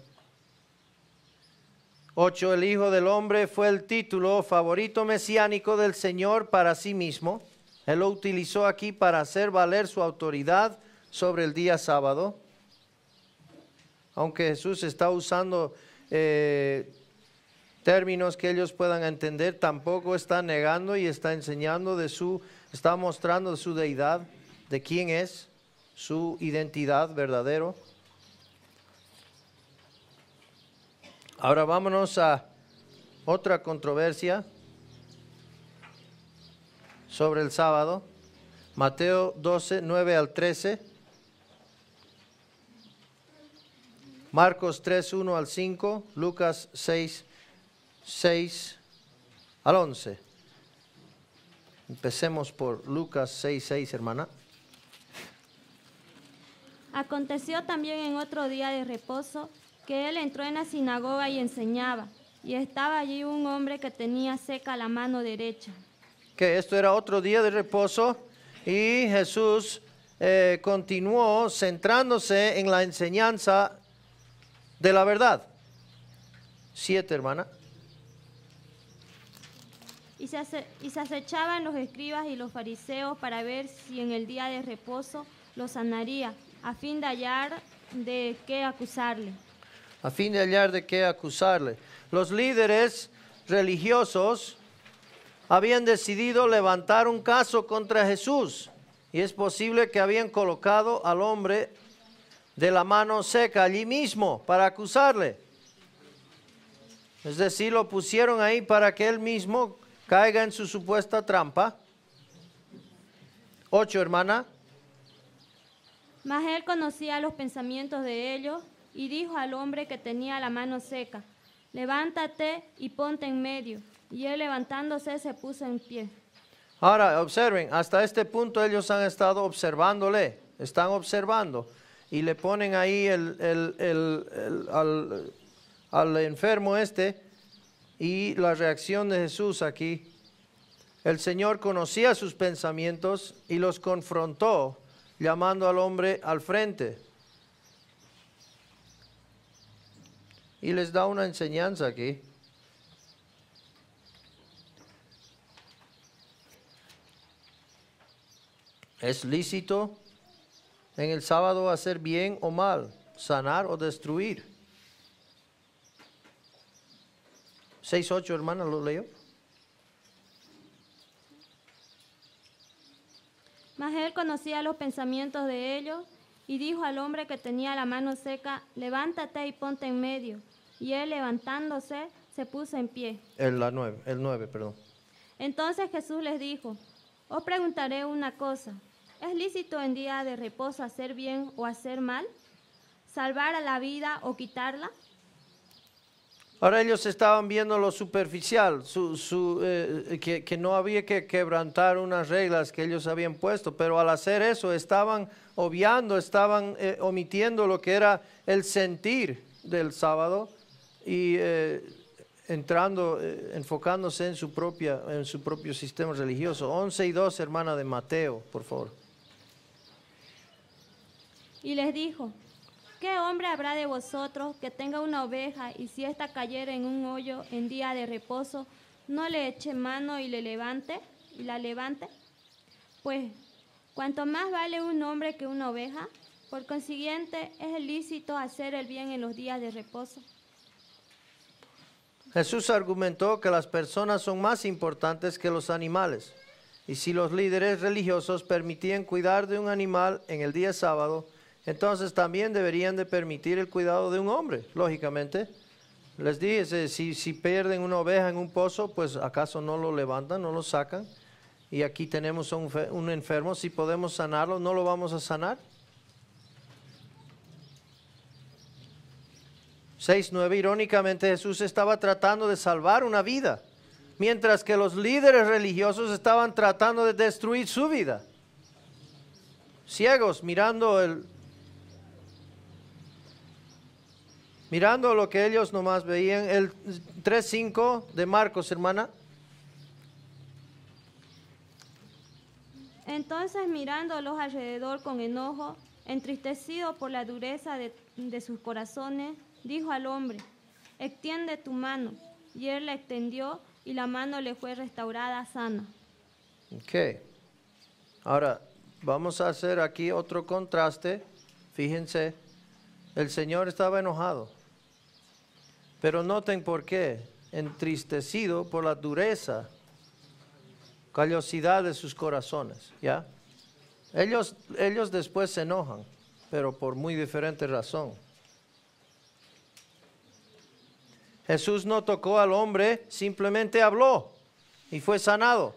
8. El Hijo del Hombre fue el título favorito mesiánico del Señor para sí mismo. Él lo utilizó aquí para hacer valer su autoridad sobre el día sábado. Aunque Jesús está usando términos que ellos puedan entender, tampoco está negando y está enseñando está mostrando su deidad, de quién es, su identidad verdadero. Ahora vámonos a otra controversia sobre el sábado. Mateo 12:9 al 13. Marcos 3:1 al 5, Lucas 6:6 al 11. Empecemos por Lucas 6:6, hermana. Aconteció también en otro día de reposo que él entró en la sinagoga y enseñaba. y estaba allí un hombre que tenía seca la mano derecha. Que esto era otro día de reposo y Jesús continuó centrándose en la enseñanza de la verdad. 7, hermana. Y se acechaban los escribas y los fariseos para ver si en el día de reposo lo sanaría, a fin de hallar de qué acusarle. A fin de hallar de qué acusarle. Los líderes religiosos habían decidido levantar un caso contra Jesús. Y es posible que habían colocado al hombre de la mano seca allí mismo para acusarle. Es decir, lo pusieron ahí para que él mismo caiga en su supuesta trampa. 8, hermana. Mas él conocía los pensamientos de ellos y dijo al hombre que tenía la mano seca: levántate y ponte en medio. Y él, levantándose, se puso en pie. Ahora, observen, hasta este punto ellos han estado observándole, están observando y le ponen ahí al enfermo y la reacción de Jesús aquí. El Señor conocía sus pensamientos y los confrontó, llamando al hombre al frente. Y les da una enseñanza aquí. ¿Es lícito en el sábado hacer bien o mal, sanar o destruir? 6:8, hermana, ¿lo leo? Mas él conocía los pensamientos de ellos y dijo al hombre que tenía la mano seca: levántate y ponte en medio. Y él, levantándose, se puso en pie. El 9, perdón. Entonces Jesús les dijo: os preguntaré una cosa. ¿Es lícito en día de reposo hacer bien o hacer mal? ¿Salvar a la vida o quitarla? Ahora ellos estaban viendo lo superficial, que no había que quebrantar unas reglas que ellos habían puesto, pero al hacer eso estaban obviando, estaban omitiendo lo que era el sentir del sábado y enfocándose en su propio sistema religioso. 11:2, hermana de Mateo, por favor. Y les dijo: ¿qué hombre habrá de vosotros que tenga una oveja y si ésta cayere en un hoyo en día de reposo, no le eche mano y la levante? Pues, ¿cuánto más vale un hombre que una oveja? Por consiguiente, es lícito hacer el bien en los días de reposo. Jesús argumentó que las personas son más importantes que los animales. Y si los líderes religiosos permitían cuidar de un animal en el día sábado, entonces también deberían de permitir el cuidado de un hombre, lógicamente. Les dije, si pierden una oveja en un pozo, pues ¿acaso no lo levantan, no lo sacan? Y aquí tenemos un enfermo, si podemos sanarlo, ¿no lo vamos a sanar? 6:9, irónicamente Jesús estaba tratando de salvar una vida, mientras que los líderes religiosos estaban tratando de destruir su vida. Ciegos, mirando lo que ellos nomás veían. El 3:5 de Marcos, hermana. Entonces, mirándolos alrededor con enojo, entristecido por la dureza de sus corazones, dijo al hombre: extiende tu mano. Y él la extendió y la mano le fue restaurada sana. Ok. Ahora, vamos a hacer aquí otro contraste. Fíjense, el Señor estaba enojado. Pero noten por qué. Entristecido por la dureza, callosidad de sus corazones. ¿Ya? Ellos después se enojan, pero por muy diferente razón. Jesús no tocó al hombre, simplemente habló y fue sanado.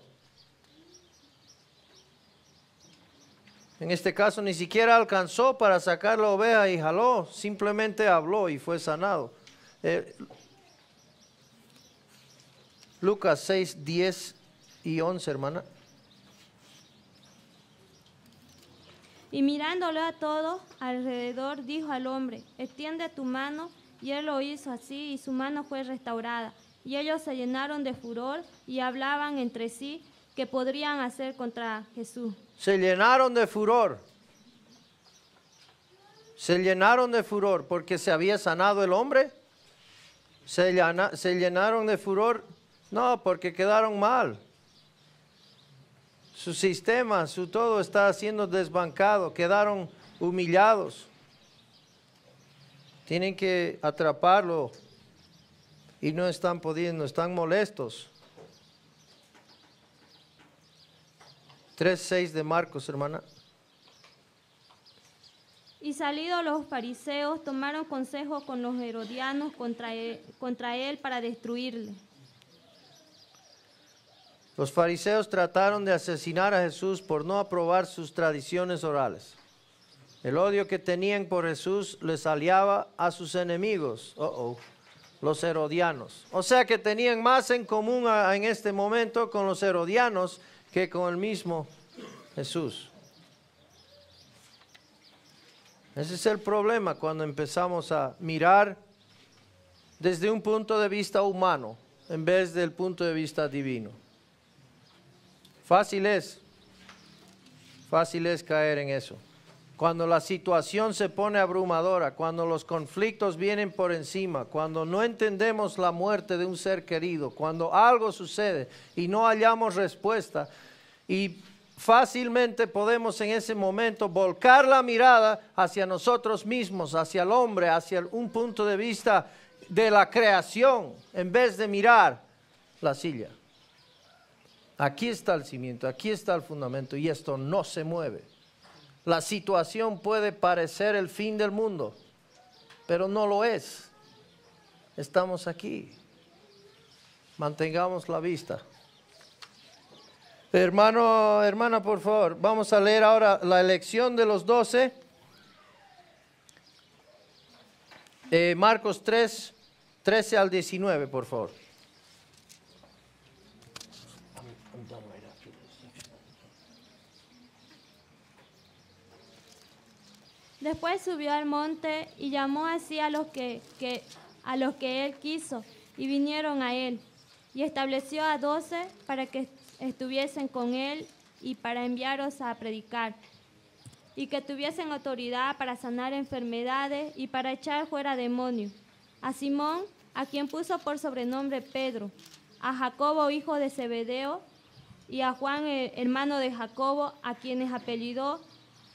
En este caso ni siquiera alcanzó para sacar la oveja y jaló, simplemente habló y fue sanado. Lucas 6:10 y 11, hermana. Y mirándolo a todos alrededor, dijo al hombre: extiende tu mano. Y él lo hizo así, y su mano fue restaurada. Y ellos se llenaron de furor y hablaban entre sí qué podrían hacer contra Jesús. Se llenaron de furor. Se llenaron de furor porque se había sanado el hombre. Se llenaron de furor, no, porque quedaron mal. Su sistema, su todo está siendo desbancado, quedaron humillados. Tienen que atraparlo y no están pudiendo, están molestos. 3:6 de Marcos, hermana. Y salidos los fariseos, tomaron consejo con los herodianos contra él para destruirle. Los fariseos trataron de asesinar a Jesús por no aprobar sus tradiciones orales. El odio que tenían por Jesús les aliaba a sus enemigos, los herodianos. O sea que tenían más en común en este momento con los herodianos que con el mismo Jesús. Ese es el problema cuando empezamos a mirar desde un punto de vista humano en vez del punto de vista divino. Fácil es caer en eso. Cuando la situación se pone abrumadora, cuando los conflictos vienen por encima, cuando no entendemos la muerte de un ser querido, cuando algo sucede y no hallamos respuesta, y fácilmente podemos en ese momento volcar la mirada hacia nosotros mismos, hacia el hombre, hacia un punto de vista de la creación, en vez de mirar la silla. Aquí está el cimiento, aquí está el fundamento y esto no se mueve. La situación puede parecer el fin del mundo, pero no lo es. Estamos aquí. Mantengamos la vista. Hermana, por favor, vamos a leer ahora la elección de los 12. Marcos 3, 13 al 19, por favor. Después subió al monte y llamó así a los que él quiso, y vinieron a él. Y estableció a 12 para que estuviesen con él y para enviarlos a predicar, y que tuviesen autoridad para sanar enfermedades y para echar fuera demonios. A Simón, a quien puso por sobrenombre Pedro, a Jacobo, hijo de Zebedeo, y a Juan, hermano de Jacobo, a quienes apellidó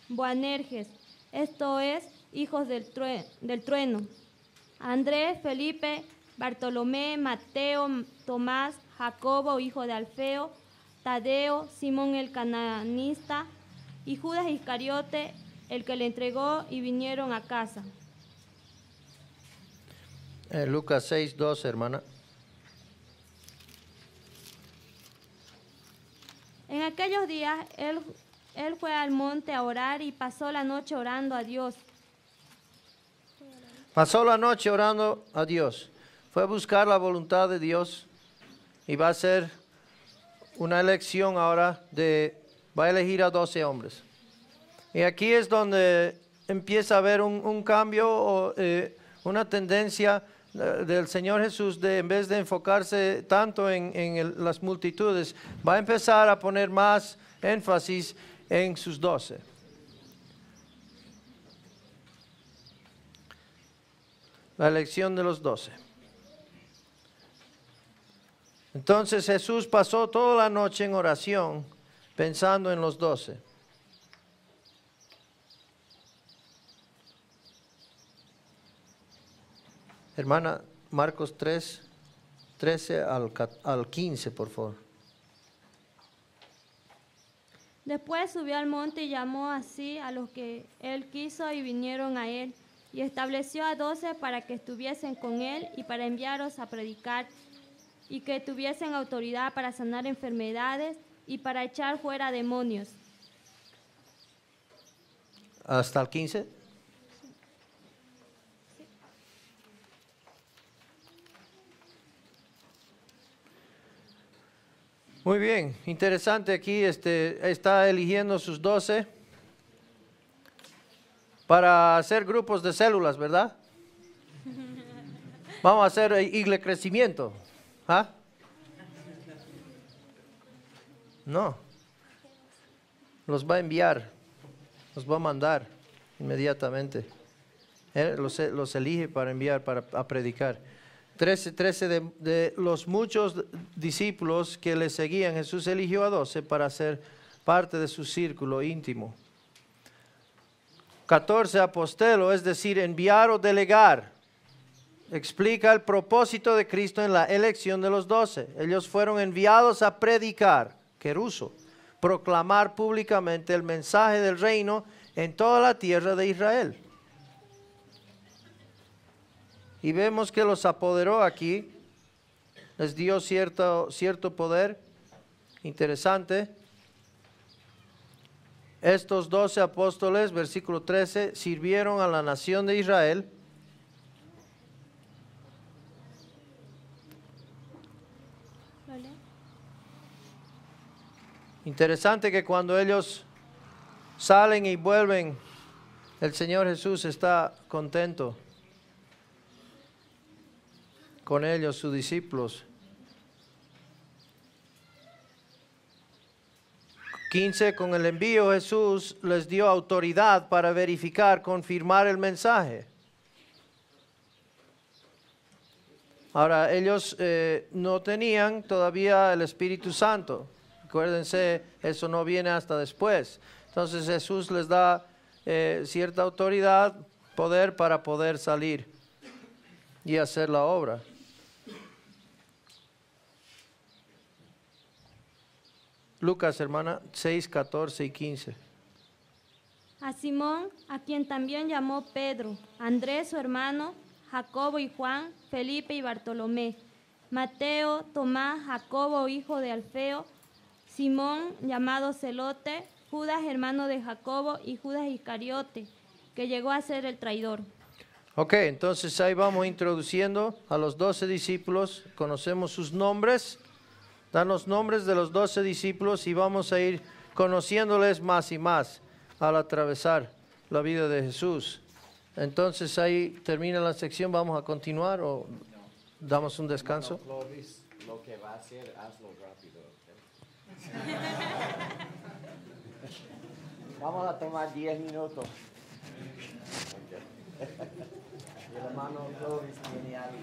Boanerges, esto es, hijos del trueno, a Andrés, Felipe, Bartolomé, Mateo, Tomás, Jacobo, hijo de Alfeo, Tadeo, Simón el cananista y Judas Iscariote, el que le entregó, y vinieron a casa. Lucas 6, 12, hermana. En aquellos días él fue al monte a orar y pasó la noche orando a Dios. Pasó la noche orando a Dios. Fue a buscar la voluntad de Dios y va a hacer una elección ahora va a elegir a 12 hombres. Y aquí es donde empieza a haber un cambio o una tendencia del Señor Jesús de, en vez de enfocarse tanto en las multitudes, va a empezar a poner más énfasis en sus 12. La elección de los 12. Entonces Jesús pasó toda la noche en oración pensando en los 12. Hermana, Marcos 3, 13 al 15, por favor. Después subió al monte y llamó así a los que él quiso y vinieron a él. Y estableció a 12 para que estuviesen con él y para enviarlos a predicar, y que tuviesen autoridad para sanar enfermedades y para echar fuera demonios. ¿Hasta el 15? Muy bien, interesante aquí, está eligiendo sus 12 para hacer grupos de células, ¿verdad? Vamos a hacer iglesia crecimiento. ¿Ah? No. Los va a enviar. Los va a mandar inmediatamente. Él los elige para enviar, a predicar. 13 de los muchos discípulos que le seguían, Jesús eligió a 12 para ser parte de su círculo íntimo. 14 apostelo, es decir, enviar o delegar. Explica el propósito de Cristo en la elección de los 12. Ellos fueron enviados a predicar, queruso, proclamar públicamente el mensaje del reino en toda la tierra de Israel. Y vemos que los apoderó aquí, les dio cierto poder. Interesante. Estos 12 apóstoles, versículo 13, sirvieron a la nación de Israel. Interesante que cuando ellos salen y vuelven, el Señor Jesús está contento con ellos, sus discípulos. 15, con el envío Jesús les dio autoridad para verificar, confirmar el mensaje. Ahora, ellos no tenían todavía el Espíritu Santo. Acuérdense, eso no viene hasta después. Entonces Jesús les da cierta autoridad, poder para poder salir y hacer la obra. Lucas, hermana, 6, 14 y 15. A Simón, a quien también llamó Pedro, Andrés su hermano, Jacobo y Juan, Felipe y Bartolomé, Mateo, Tomás, Jacobo hijo de Alfeo, Simón llamado Celote, Judas hermano de Jacobo y Judas Iscariote, que llegó a ser el traidor. Ok, entonces ahí vamos introduciendo a los 12 discípulos, conocemos sus nombres. Dan los nombres de los 12 discípulos y vamos a ir conociéndoles más y más al atravesar la vida de Jesús. Entonces ahí termina la sección, ¿vamos a continuar o damos un descanso? No, Clovis, lo que va a hacer, hazlo rápido. Vamos a tomar 10 minutos. El hermano Clovis tiene algo.